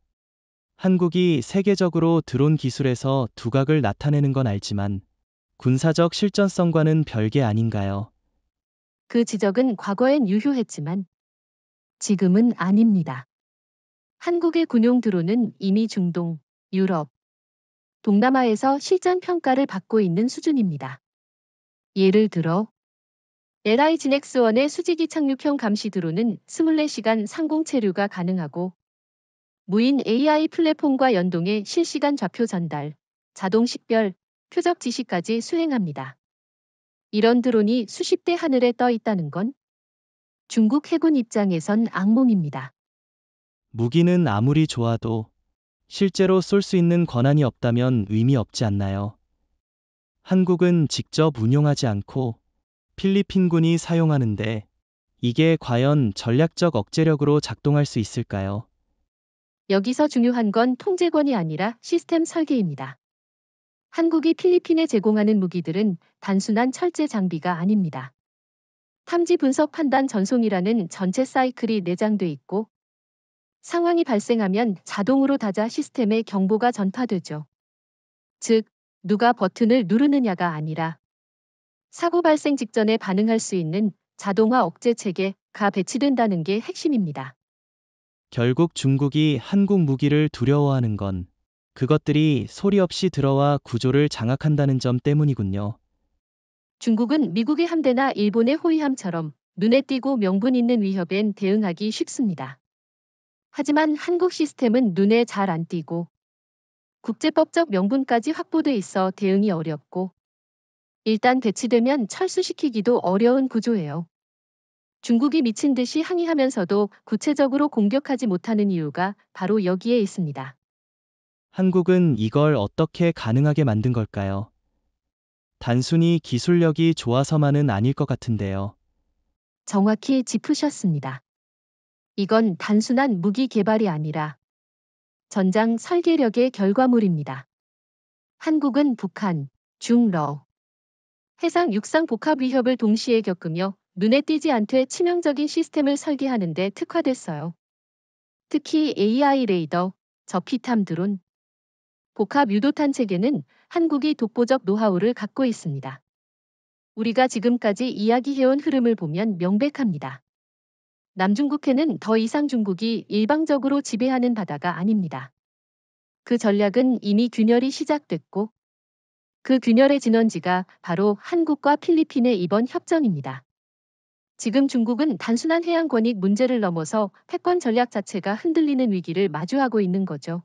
한국이 세계적으로 드론 기술에서 두각을 나타내는 건 알지만 군사적 실전성과는 별개 아닌가요? 그 지적은 과거엔 유효했지만 지금은 아닙니다. 한국의 군용 드론은 이미 중동, 유럽, 동남아에서 실전 평가를 받고 있는 수준입니다. 예를 들어 LI 진엑스1의 수직이 착륙형 감시 드론은 24시간 상공 체류가 가능하고 무인 AI 플랫폼과 연동해 실시간 좌표 전달, 자동 식별, 표적 지시까지 수행합니다. 이런 드론이 수십 대 하늘에 떠 있다는 건 중국 해군 입장에선 악몽입니다. 무기는 아무리 좋아도 실제로 쏠 수 있는 권한이 없다면 의미 없지 않나요? 한국은 직접 운용하지 않고 필리핀군이 사용하는데 이게 과연 전략적 억제력으로 작동할 수 있을까요? 여기서 중요한 건 통제권이 아니라 시스템 설계입니다. 한국이 필리핀에 제공하는 무기들은 단순한 철제 장비가 아닙니다. 탐지 분석 판단 전송이라는 전체 사이클이 내장돼 있고 상황이 발생하면 자동으로 다자 시스템에 경보가 전파되죠. 즉, 누가 버튼을 누르느냐가 아니라 사고 발생 직전에 반응할 수 있는 자동화 억제 체계가 배치된다는 게 핵심입니다. 결국 중국이 한국 무기를 두려워하는 건 그것들이 소리 없이 들어와 구조를 장악한다는 점 때문이군요. 중국은 미국의 함대나 일본의 호위함처럼 눈에 띄고 명분 있는 위협엔 대응하기 쉽습니다. 하지만 한국 시스템은 눈에 잘 안 띄고 국제법적 명분까지 확보돼 있어 대응이 어렵고 일단 배치되면 철수시키기도 어려운 구조예요. 중국이 미친 듯이 항의하면서도 구체적으로 공격하지 못하는 이유가 바로 여기에 있습니다. 한국은 이걸 어떻게 가능하게 만든 걸까요? 단순히 기술력이 좋아서만은 아닐 것 같은데요. 정확히 짚으셨습니다. 이건 단순한 무기 개발이 아니라 전장 설계력의 결과물입니다. 한국은 북한, 중러, 해상 육상 복합 위협을 동시에 겪으며 눈에 띄지 않되 치명적인 시스템을 설계하는 데 특화됐어요. 특히 AI 레이더, 저피탐 드론, 복합 유도탄 체계는 한국이 독보적 노하우를 갖고 있습니다. 우리가 지금까지 이야기해온 흐름을 보면 명백합니다. 남중국해는 더 이상 중국이 일방적으로 지배하는 바다가 아닙니다. 그 전략은 이미 균열이 시작됐고 그 균열의 진원지가 바로 한국과 필리핀의 이번 협정입니다. 지금 중국은 단순한 해양 권익 문제를 넘어서 패권 전략 자체가 흔들리는 위기를 마주하고 있는 거죠.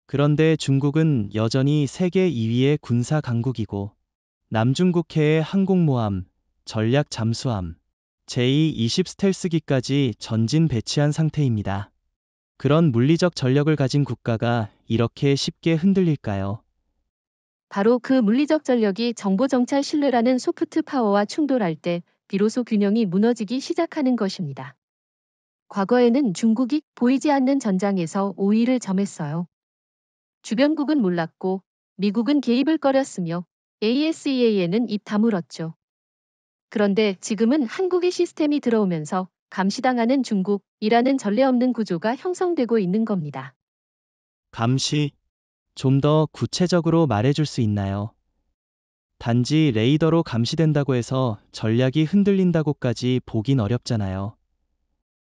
그런데 중국은 여전히 세계 2위의 군사 강국이고 남중국해의 항공모함, 전략 잠수함, 제2-20 스텔스기까지 전진 배치한 상태입니다. 그런 물리적 전력을 가진 국가가 이렇게 쉽게 흔들릴까요? 바로 그 물리적 전력이 정보 정찰 신뢰라는 소프트 파워와 충돌할 때 비로소 균형이 무너지기 시작하는 것입니다. 과거에는 중국이 보이지 않는 전장에서 우위를 점했어요. 주변국은 몰랐고 미국은 개입을 꺼렸으며 ASEAN은 입 다물었죠. 그런데 지금은 한국의 시스템이 들어오면서 감시당하는 중국이라는 전례 없는 구조가 형성되고 있는 겁니다. 감시, 좀 더 구체적으로 말해줄 수 있나요? 단지 레이더로 감시된다고 해서 전략이 흔들린다고까지 보긴 어렵잖아요.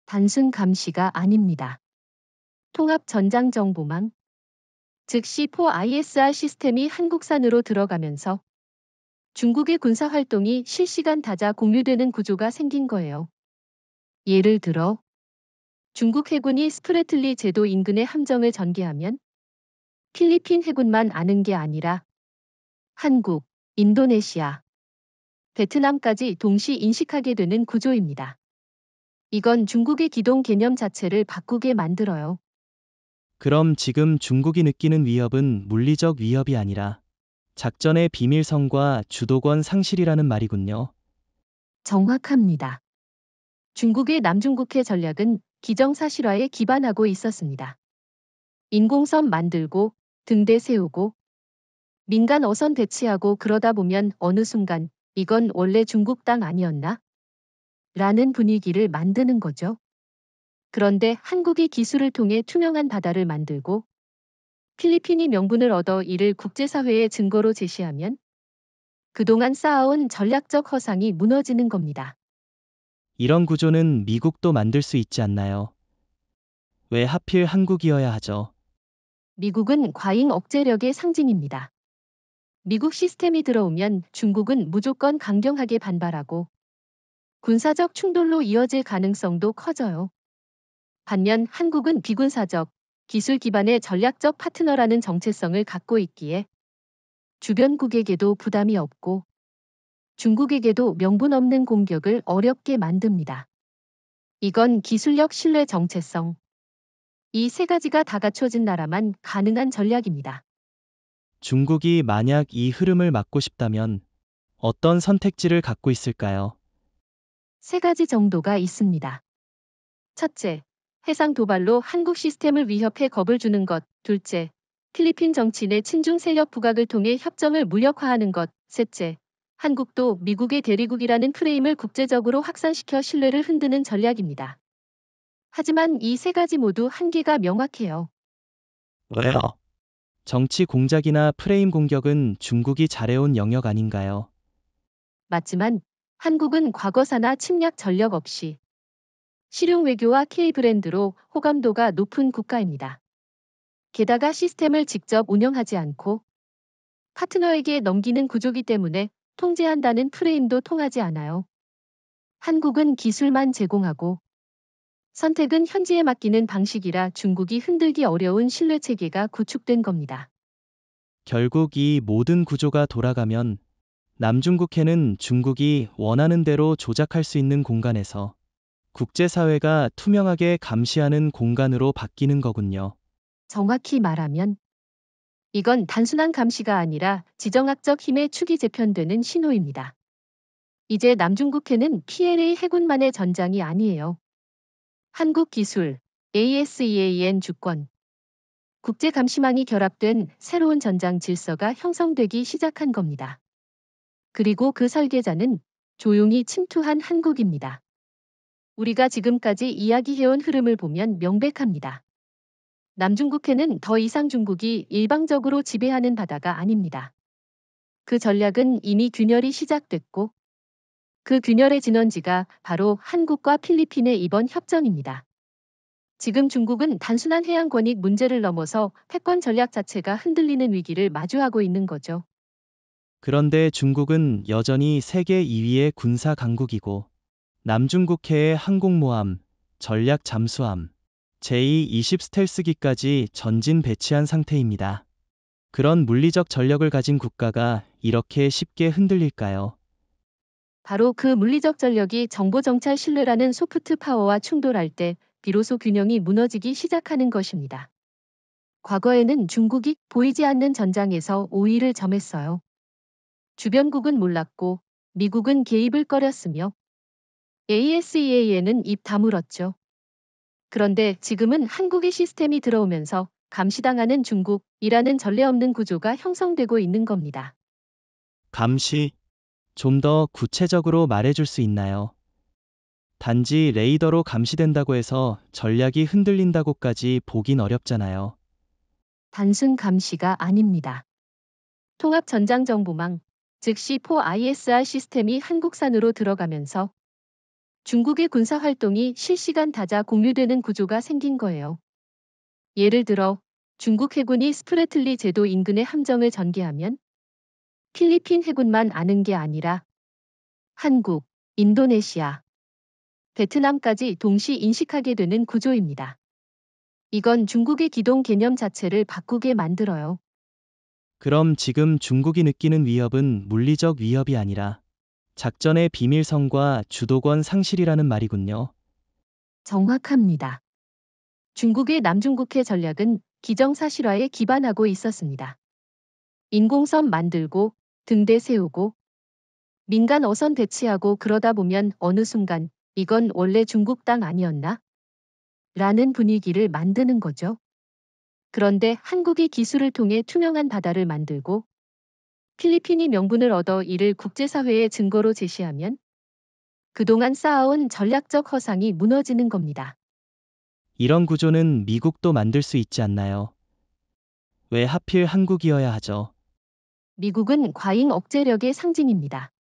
단순 감시가 아닙니다. 통합 전장 정보망, 즉 C4ISR 시스템이 한국산으로 들어가면서 중국의 군사 활동이 실시간 다자 공유되는 구조가 생긴 거예요. 예를 들어 중국 해군이 스프래틀리 제도 인근의 함정을 전개하면 필리핀 해군만 아는 게 아니라 한국, 인도네시아, 베트남까지 동시 인식하게 되는 구조입니다. 이건 중국의 기동 개념 자체를 바꾸게 만들어요. 그럼 지금 중국이 느끼는 위협은 물리적 위협이 아니라 작전의 비밀성과 주도권 상실이라는 말이군요. 정확합니다. 중국의 남중국해 전략은 기정사실화에 기반하고 있었습니다. 인공섬 만들고 등대 세우고 민간 어선 배치하고 그러다 보면 어느 순간 이건 원래 중국 땅 아니었나? 라는 분위기를 만드는 거죠. 그런데 한국이 기술을 통해 투명한 바다를 만들고 필리핀이 명분을 얻어 이를 국제사회의 증거로 제시하면 그동안 쌓아온 전략적 허상이 무너지는 겁니다. 이런 구조는 미국도 만들 수 있지 않나요? 왜 하필 한국이어야 하죠? 미국은 과잉 억제력의 상징입니다. 미국 시스템이 들어오면 중국은 무조건 강경하게 반발하고 군사적 충돌로 이어질 가능성도 커져요. 반면 한국은 비군사적, 기술 기반의 전략적 파트너라는 정체성을 갖고 있기에 주변국에게도 부담이 없고 중국에게도 명분 없는 공격을 어렵게 만듭니다. 이건 기술력 신뢰 정체성. 이 세 가지가 다 갖춰진 나라만 가능한 전략입니다. 중국이 만약 이 흐름을 막고 싶다면 어떤 선택지를 갖고 있을까요? 세 가지 정도가 있습니다. 첫째, 해상 도발로 한국 시스템을 위협해 겁을 주는 것. 둘째, 필리핀 정치인의 친중 세력 부각을 통해 협정을 무력화하는 것. 셋째, 한국도 미국의 대리국이라는 프레임을 국제적으로 확산시켜 신뢰를 흔드는 전략입니다. 하지만 이 세 가지 모두 한계가 명확해요. 왜요? 정치 공작이나 프레임 공격은 중국이 잘해온 영역 아닌가요? 맞지만 한국은 과거사나 침략 전력 없이 실용 외교와 K 브랜드로 호감도가 높은 국가입니다. 게다가 시스템을 직접 운영하지 않고 파트너에게 넘기는 구조기 때문에 통제한다는 프레임도 통하지 않아요. 한국은 기술만 제공하고 선택은 현지에 맡기는 방식이라 중국이 흔들기 어려운 신뢰 체계가 구축된 겁니다. 결국 이 모든 구조가 돌아가면 남중국해는 중국이 원하는 대로 조작할 수 있는 공간에서 국제사회가 투명하게 감시하는 공간으로 바뀌는 거군요. 정확히 말하면 이건 단순한 감시가 아니라 지정학적 힘의 축이 재편되는 신호입니다. 이제 남중국해는 PLA 해군만의 전장이 아니에요. 한국 기술, ASEAN 주권, 국제 감시망이 결합된 새로운 전장 질서가 형성되기 시작한 겁니다. 그리고 그 설계자는 조용히 침투한 한국입니다. 우리가 지금까지 이야기해온 흐름을 보면 명백합니다. 남중국해는 더 이상 중국이 일방적으로 지배하는 바다가 아닙니다. 그 전략은 이미 균열이 시작됐고 그 균열의 진원지가 바로 한국과 필리핀의 이번 협정입니다. 지금 중국은 단순한 해양 권익 문제를 넘어서 패권 전략 자체가 흔들리는 위기를 마주하고 있는 거죠. 그런데 중국은 여전히 세계 2위의 군사 강국이고 남중국해의 항공모함, 전략 잠수함, 제2-20 스텔스기까지 전진 배치한 상태입니다. 그런 물리적 전력을 가진 국가가 이렇게 쉽게 흔들릴까요? 바로 그 물리적 전력이 정보 정찰 신뢰라는 소프트 파워와 충돌할 때 비로소 균형이 무너지기 시작하는 것입니다. 과거에는 중국이 보이지 않는 전장에서 우위를 점했어요. 주변국은 몰랐고 미국은 개입을 꺼렸으며 ASEAN은 입 다물었죠. 그런데 지금은 한국의 시스템이 들어오면서 감시당하는 중국이라는 전례 없는 구조가 형성되고 있는 겁니다. 감시. 좀 더 구체적으로 말해줄 수 있나요? 단지 레이더로 감시된다고 해서 전략이 흔들린다고까지 보긴 어렵잖아요. 단순 감시가 아닙니다. 통합 전장 정보망, 즉 C4ISR 시스템이 한국산으로 들어가면서 중국의 군사 활동이 실시간 다자 공유되는 구조가 생긴 거예요. 예를 들어 중국 해군이 스프래틀리 제도 인근의 함정을 전개하면 필리핀 해군만 아는 게 아니라 한국, 인도네시아, 베트남까지 동시 인식하게 되는 구조입니다. 이건 중국의 기동 개념 자체를 바꾸게 만들어요. 그럼 지금 중국이 느끼는 위협은 물리적 위협이 아니라 작전의 비밀성과 주도권 상실이라는 말이군요. 정확합니다. 중국의 남중국해 전략은 기정사실화에 기반하고 있었습니다. 인공섬 만들고 등대 세우고 민간 어선 배치하고 그러다 보면 어느 순간 이건 원래 중국 땅 아니었나? 라는 분위기를 만드는 거죠. 그런데 한국이 기술을 통해 투명한 바다를 만들고 필리핀이 명분을 얻어 이를 국제사회의 증거로 제시하면 그동안 쌓아온 전략적 허상이 무너지는 겁니다. 이런 구조는 미국도 만들 수 있지 않나요? 왜 하필 한국이어야 하죠? 미국은 과잉 억제력의 상징입니다.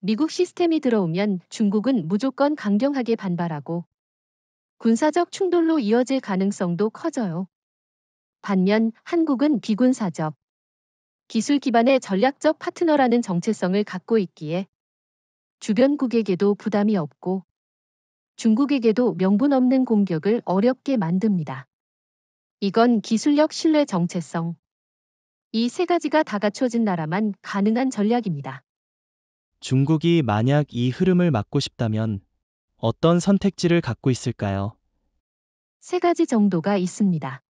미국 시스템이 들어오면 중국은 무조건 강경하게 반발하고 군사적 충돌로 이어질 가능성도 커져요. 반면 한국은 비군사적, 기술 기반의 전략적 파트너라는 정체성을 갖고 있기에 주변국에게도 부담이 없고 중국에게도 명분 없는 공격을 어렵게 만듭니다. 이건 기술력 신뢰 정체성. 이 세 가지가 다 갖춰진 나라만 가능한 전략입니다. 중국이 만약 이 흐름을 막고 싶다면 어떤 선택지를 갖고 있을까요? 세 가지 정도가 있습니다.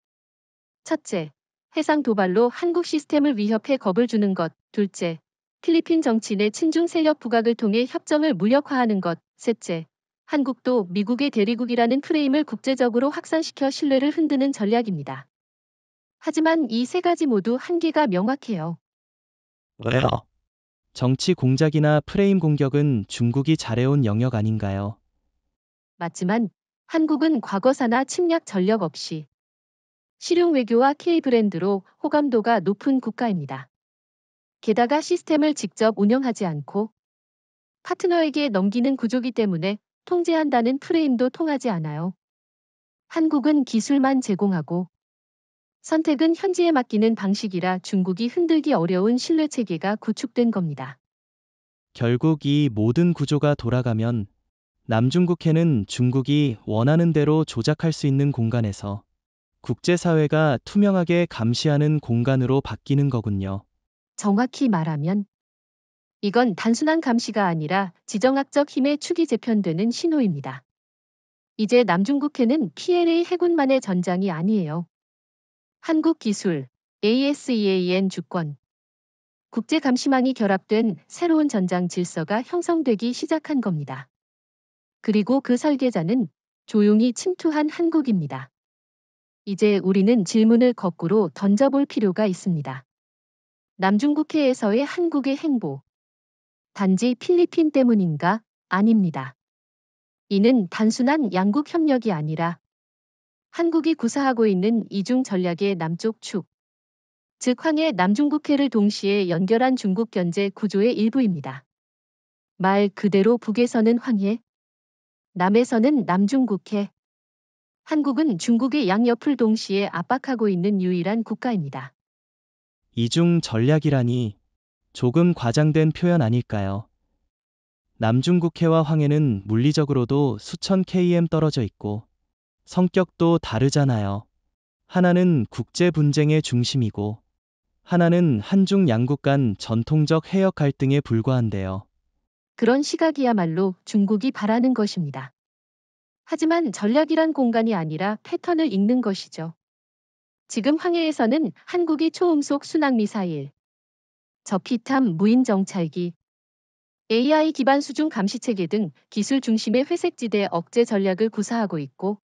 첫째, 해상 도발로 한국 시스템을 위협해 겁을 주는 것. 둘째, 필리핀 정치 내 친중 세력 부각을 통해 협정을 무력화하는 것. 셋째, 한국도 미국의 대리국이라는 프레임을 국제적으로 확산시켜 신뢰를 흔드는 전략입니다. 하지만 이 세 가지 모두 한계가 명확해요. 왜요? 정치 공작이나 프레임 공격은 중국이 잘해온 영역 아닌가요? 맞지만 한국은 과거사나 침략 전력 없이 실용 외교와 K 브랜드로 호감도가 높은 국가입니다. 게다가 시스템을 직접 운영하지 않고 파트너에게 넘기는 구조기 때문에 통제한다는 프레임도 통하지 않아요. 한국은 기술만 제공하고 선택은 현지에 맡기는 방식이라 중국이 흔들기 어려운 신뢰 체계가 구축된 겁니다. 결국 이 모든 구조가 돌아가면 남중국해는 중국이 원하는 대로 조작할 수 있는 공간에서 국제사회가 투명하게 감시하는 공간으로 바뀌는 거군요. 정확히 말하면 이건 단순한 감시가 아니라 지정학적 힘의 축이 재편되는 신호입니다. 이제 남중국해는 PLA 해군만의 전장이 아니에요. 한국 기술, ASEAN 주권, 국제 감시망이 결합된 새로운 전장 질서가 형성되기 시작한 겁니다. 그리고 그 설계자는 조용히 침투한 한국입니다. 이제 우리는 질문을 거꾸로 던져볼 필요가 있습니다. 남중국해에서의 한국의 행보, 단지 필리핀 때문인가? 아닙니다. 이는 단순한 양국 협력이 아니라 한국이 구사하고 있는 이중 전략의 남쪽 축, 즉 황해 남중국해를 동시에 연결한 중국 견제 구조의 일부입니다. 말 그대로 북에서는 황해, 남에서는 남중국해. 한국은 중국의 양옆을 동시에 압박하고 있는 유일한 국가입니다. 이중 전략이라니 조금 과장된 표현 아닐까요? 남중국해와 황해는 물리적으로도 수천 km 떨어져 있고 성격도 다르잖아요. 하나는 국제 분쟁의 중심이고, 하나는 한중 양국 간 전통적 해역 갈등에 불과한데요. 그런 시각이야말로 중국이 바라는 것입니다. 하지만 전략이란 공간이 아니라 패턴을 읽는 것이죠. 지금 황해에서는 한국이 초음속 순항미사일, 저피탐 무인 정찰기, AI 기반 수중 감시체계 등 기술 중심의 회색지대 억제 전략을 구사하고 있고,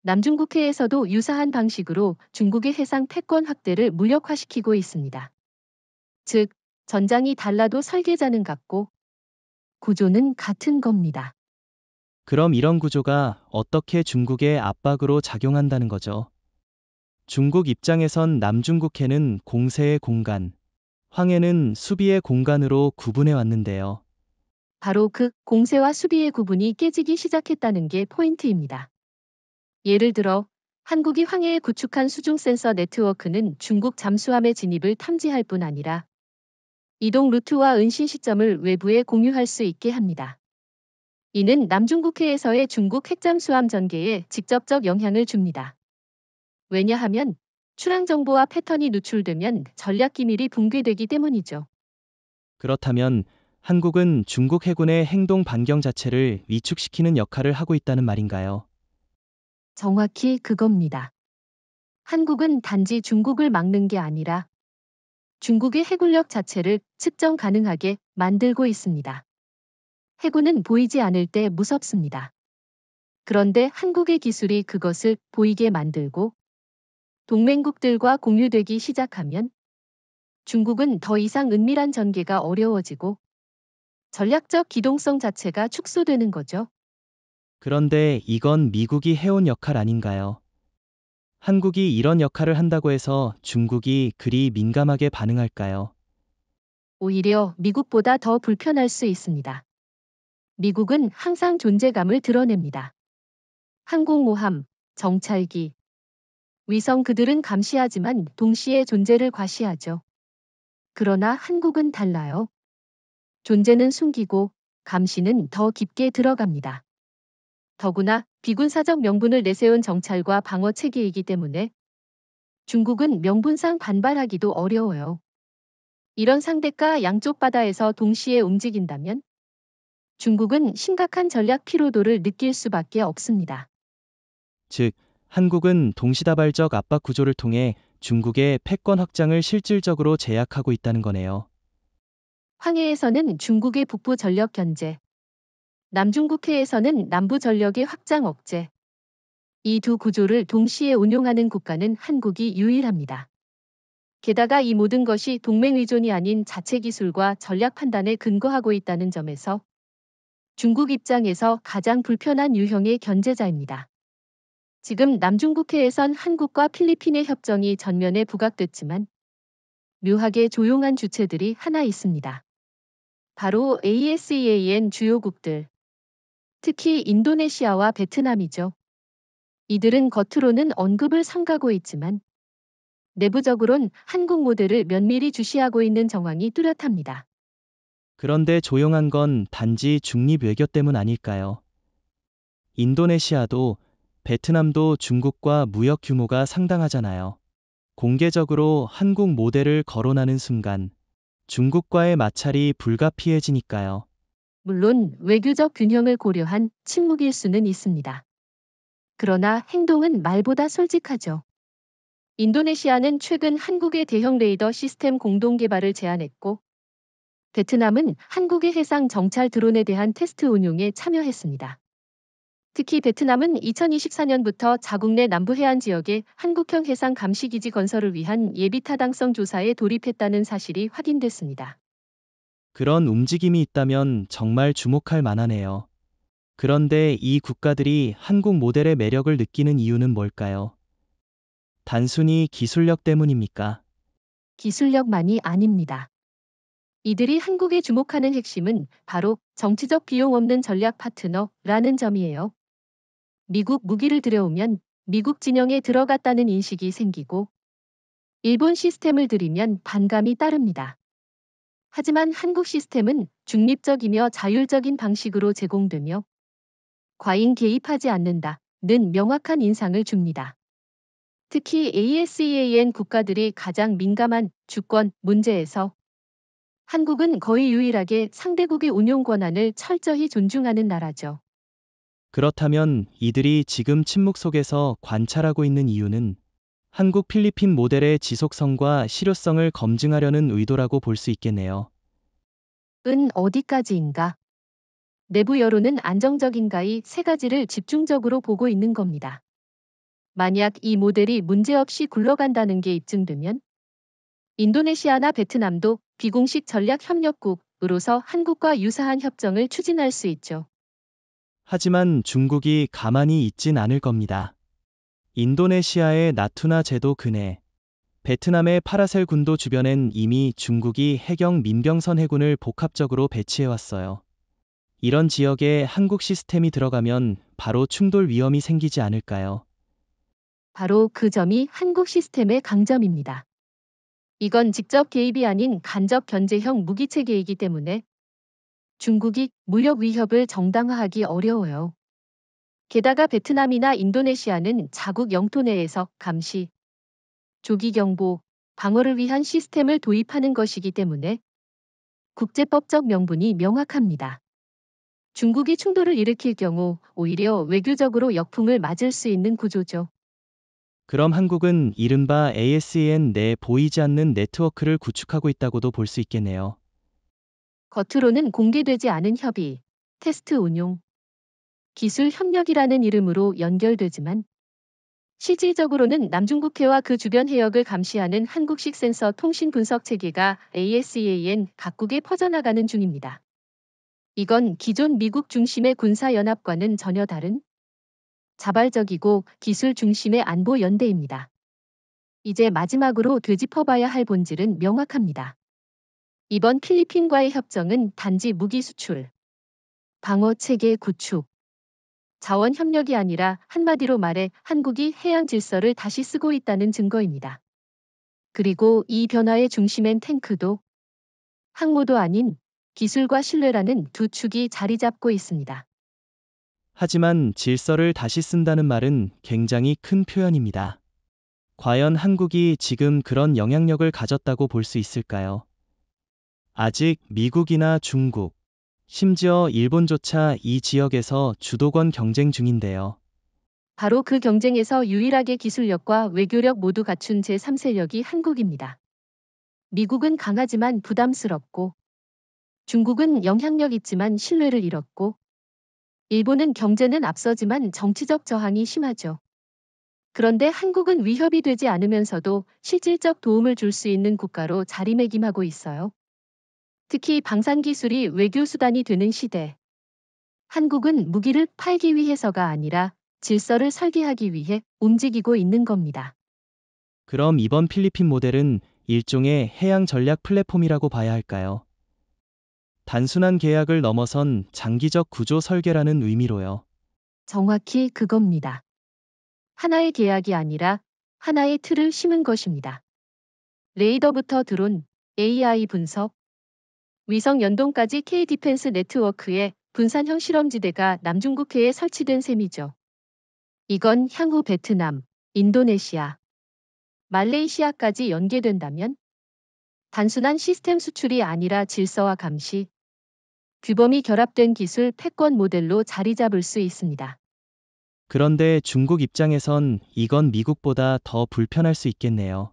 남중국해에서도 유사한 방식으로 중국의 해상 패권 확대를 무력화시키고 있습니다. 즉, 전장이 달라도 설계자는 같고 구조는 같은 겁니다. 그럼 이런 구조가 어떻게 중국의 압박으로 작용한다는 거죠? 중국 입장에선 남중국해는 공세의 공간, 황해는 수비의 공간으로 구분해 왔는데요. 바로 그 공세와 수비의 구분이 깨지기 시작했다는 게 포인트입니다. 예를 들어 한국이 황해에 구축한 수중 센서 네트워크는 중국 잠수함의 진입을 탐지할 뿐 아니라 이동 루트와 은신 시점을 외부에 공유할 수 있게 합니다. 이는 남중국해에서의 중국 핵잠수함 전개에 직접적 영향을 줍니다. 왜냐하면 출항 정보와 패턴이 누출되면 전략 기밀이 붕괴되기 때문이죠. 그렇다면 한국은 중국 해군의 행동 반경 자체를 위축시키는 역할을 하고 있다는 말인가요? 정확히 그겁니다. 한국은 단지 중국을 막는 게 아니라 중국의 해군력 자체를 측정 가능하게 만들고 있습니다. 해군은 보이지 않을 때 무섭습니다. 그런데 한국의 기술이 그것을 보이게 만들고 동맹국들과 공유되기 시작하면 중국은 더 이상 은밀한 전개가 어려워지고 전략적 기동성 자체가 축소되는 거죠. 그런데 이건 미국이 해온 역할 아닌가요? 한국이 이런 역할을 한다고 해서 중국이 그리 민감하게 반응할까요? 오히려 미국보다 더 불편할 수 있습니다. 미국은 항상 존재감을 드러냅니다. 항공모함, 정찰기, 위성 그들은 감시하지만 동시에 존재를 과시하죠. 그러나 한국은 달라요. 존재는 숨기고 감시는 더 깊게 들어갑니다. 더구나 비군사적 명분을 내세운 정찰과 방어 체계이기 때문에 중국은 명분상 반발하기도 어려워요. 이런 상대가 양쪽 바다에서 동시에 움직인다면 중국은 심각한 전략 피로도를 느낄 수밖에 없습니다. 즉, 한국은 동시다발적 압박 구조를 통해 중국의 패권 확장을 실질적으로 제약하고 있다는 거네요. 황해에서는 중국의 북부 전력 견제, 남중국해에서는 남부 전력의 확장 억제. 이 두 구조를 동시에 운용하는 국가는 한국이 유일합니다. 게다가 이 모든 것이 동맹 의존이 아닌 자체 기술과 전략 판단에 근거하고 있다는 점에서 중국 입장에서 가장 불편한 유형의 견제자입니다. 지금 남중국해에선 한국과 필리핀의 협정이 전면에 부각됐지만 묘하게 조용한 주체들이 하나 있습니다. 바로 ASEAN 주요국들, 특히 인도네시아와 베트남이죠. 이들은 겉으로는 언급을 삼가고 있지만 내부적으론 한국 모델을 면밀히 주시하고 있는 정황이 뚜렷합니다. 그런데 조용한 건 단지 중립 외교 때문 아닐까요? 인도네시아도 베트남도 중국과 무역 규모가 상당하잖아요. 공개적으로 한국 모델을 거론하는 순간 중국과의 마찰이 불가피해지니까요. 물론 외교적 균형을 고려한 침묵일 수는 있습니다. 그러나 행동은 말보다 솔직하죠. 인도네시아는 최근 한국의 대형 레이더 시스템 공동 개발을 제안했고, 베트남은 한국의 해상 정찰 드론에 대한 테스트 운용에 참여했습니다. 특히 베트남은 2024년부터 자국 내 남부 해안 지역에 한국형 해상 감시기지 건설을 위한 예비 타당성 조사에 돌입했다는 사실이 확인됐습니다. 그런 움직임이 있다면 정말 주목할 만하네요. 그런데 이 국가들이 한국 모델의 매력을 느끼는 이유는 뭘까요? 단순히 기술력 때문입니까? 기술력만이 아닙니다. 이들이 한국에 주목하는 핵심은 바로 정치적 비용 없는 전략 파트너라는 점이에요. 미국 무기를 들여오면 미국 진영에 들어갔다는 인식이 생기고 일본 시스템을 들이면 반감이 따릅니다. 하지만 한국 시스템은 중립적이며 자율적인 방식으로 제공되며 과잉 개입하지 않는다. 명확한 인상을 줍니다. 특히 ASEAN 국가들이 가장 민감한 주권 문제에서 한국은 거의 유일하게 상대국의 운용 권한을 철저히 존중하는 나라죠. 그렇다면 이들이 지금 침묵 속에서 관찰하고 있는 이유는 한국 필리핀 모델의 지속성과 실효성을 검증하려는 의도라고 볼 수 있겠네요. 어디까지인가? 내부 여론은 안정적인가이 세 가지를 집중적으로 보고 있는 겁니다. 만약 이 모델이 문제없이 굴러간다는 게 입증되면 인도네시아나 베트남도 비공식 전략 협력국으로서 한국과 유사한 협정을 추진할 수 있죠. 하지만 중국이 가만히 있진 않을 겁니다. 인도네시아의 나투나 제도 근해, 베트남의 파라셀 군도 주변엔 이미 중국이 해경 민병선 해군을 복합적으로 배치해왔어요. 이런 지역에 한국 시스템이 들어가면 바로 충돌 위험이 생기지 않을까요? 바로 그 점이 한국 시스템의 강점입니다. 이건 직접 개입이 아닌 간접 견제형 무기체계이기 때문에 중국이 무력 위협을 정당화하기 어려워요. 게다가 베트남이나 인도네시아는 자국 영토 내에서 감시, 조기 경보, 방어를 위한 시스템을 도입하는 것이기 때문에 국제법적 명분이 명확합니다. 중국이 충돌을 일으킬 경우 오히려 외교적으로 역풍을 맞을 수 있는 구조죠. 그럼 한국은 이른바 ASEAN 내 보이지 않는 네트워크를 구축하고 있다고도 볼 수 있겠네요. 겉으로는 공개되지 않은 협의, 테스트 운용, 기술 협력이라는 이름으로 연결되지만 실질적으로는 남중국해와 그 주변 해역을 감시하는 한국식 센서 통신 분석 체계가 ASEAN 각국에 퍼져나가는 중입니다. 이건 기존 미국 중심의 군사연합과는 전혀 다른 자발적이고 기술 중심의 안보 연대입니다. 이제 마지막으로 되짚어봐야 할 본질은 명확합니다. 이번 필리핀과의 협정은 단지 무기 수출, 방어 체계 구축, 자원 협력이 아니라 한마디로 말해 한국이 해양 질서를 다시 쓰고 있다는 증거입니다. 그리고 이 변화의 중심엔 탱크도 항모도 아닌 기술과 신뢰라는 두 축이 자리 잡고 있습니다. 하지만 질서를 다시 쓴다는 말은 굉장히 큰 표현입니다. 과연 한국이 지금 그런 영향력을 가졌다고 볼 수 있을까요? 아직 미국이나 중국, 심지어 일본조차 이 지역에서 주도권 경쟁 중인데요. 바로 그 경쟁에서 유일하게 기술력과 외교력 모두 갖춘 제3세력이 한국입니다. 미국은 강하지만 부담스럽고 중국은 영향력 있지만 신뢰를 잃었고 일본은 경제는 앞서지만 정치적 저항이 심하죠. 그런데 한국은 위협이 되지 않으면서도 실질적 도움을 줄 수 있는 국가로 자리매김하고 있어요. 특히 방산 기술이 외교 수단이 되는 시대. 한국은 무기를 팔기 위해서가 아니라 질서를 설계하기 위해 움직이고 있는 겁니다. 그럼 이번 필리핀 모델은 일종의 해양 전략 플랫폼이라고 봐야 할까요? 단순한 계약을 넘어선 장기적 구조 설계라는 의미로요. 정확히 그겁니다. 하나의 계약이 아니라 하나의 틀을 심은 것입니다. 레이더부터 드론, AI 분석, 위성 연동까지 K-디펜스 네트워크의 분산형 실험지대가 남중국해에 설치된 셈이죠. 이건 향후 베트남, 인도네시아, 말레이시아까지 연계된다면 단순한 시스템 수출이 아니라 질서와 감시, 규범이 결합된 기술 패권 모델로 자리 잡을 수 있습니다. 그런데 중국 입장에선 이건 미국보다 더 불편할 수 있겠네요.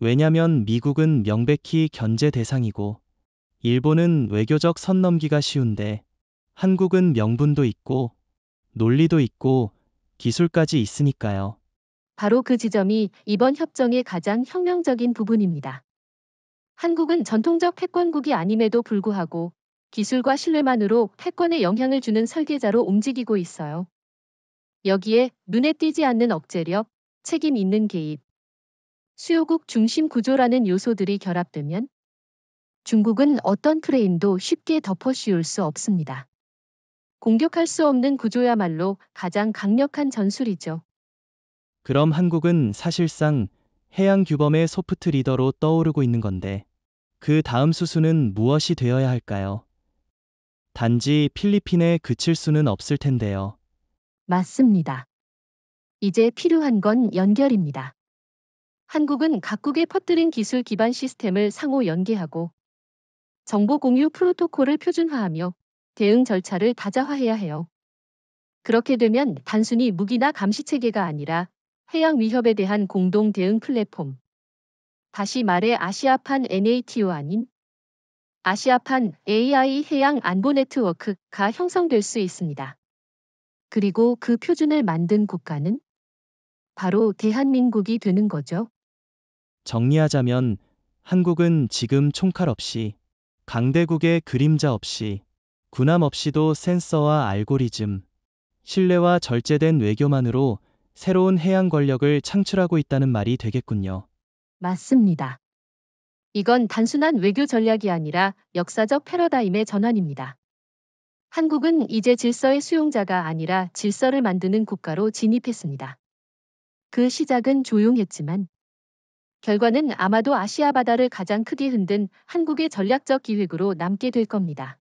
왜냐면 미국은 명백히 견제 대상이고, 일본은 외교적 선 넘기가 쉬운데, 한국은 명분도 있고, 논리도 있고, 기술까지 있으니까요. 바로 그 지점이 이번 협정의 가장 혁명적인 부분입니다. 한국은 전통적 패권국이 아님에도 불구하고 기술과 신뢰만으로 패권에 영향을 주는 설계자로 움직이고 있어요. 여기에 눈에 띄지 않는 억제력, 책임 있는 개입, 수요국 중심 구조라는 요소들이 결합되면 중국은 어떤 프레임도 쉽게 덮어씌울 수 없습니다. 공격할 수 없는 구조야말로 가장 강력한 전술이죠. 그럼 한국은 사실상 해양 규범의 소프트 리더로 떠오르고 있는 건데, 그 다음 수순은 무엇이 되어야 할까요? 단지 필리핀에 그칠 수는 없을 텐데요. 맞습니다. 이제 필요한 건 연결입니다. 한국은 각국에 퍼뜨린 기술 기반 시스템을 상호 연계하고 정보 공유 프로토콜을 표준화하며 대응 절차를 다자화해야 해요. 그렇게 되면 단순히 무기나 감시 체계가 아니라 해양 위협에 대한 공동 대응 플랫폼, 다시 말해 아시아판 NATO 아닌 아시아판 AI 해양 안보 네트워크가 형성될 수 있습니다. 그리고 그 표준을 만든 국가는 바로 대한민국이 되는 거죠. 정리하자면 한국은 지금 총칼 없이, 강대국의 그림자 없이, 군함 없이도 센서와 알고리즘, 신뢰와 절제된 외교만으로 새로운 해양 권력을 창출하고 있다는 말이 되겠군요. 맞습니다. 이건 단순한 외교 전략이 아니라 역사적 패러다임의 전환입니다. 한국은 이제 질서의 수용자가 아니라 질서를 만드는 국가로 진입했습니다. 그 시작은 조용했지만 결과는 아마도 아시아 바다를 가장 크게 흔든 한국의 전략적 기획으로 남게 될 겁니다.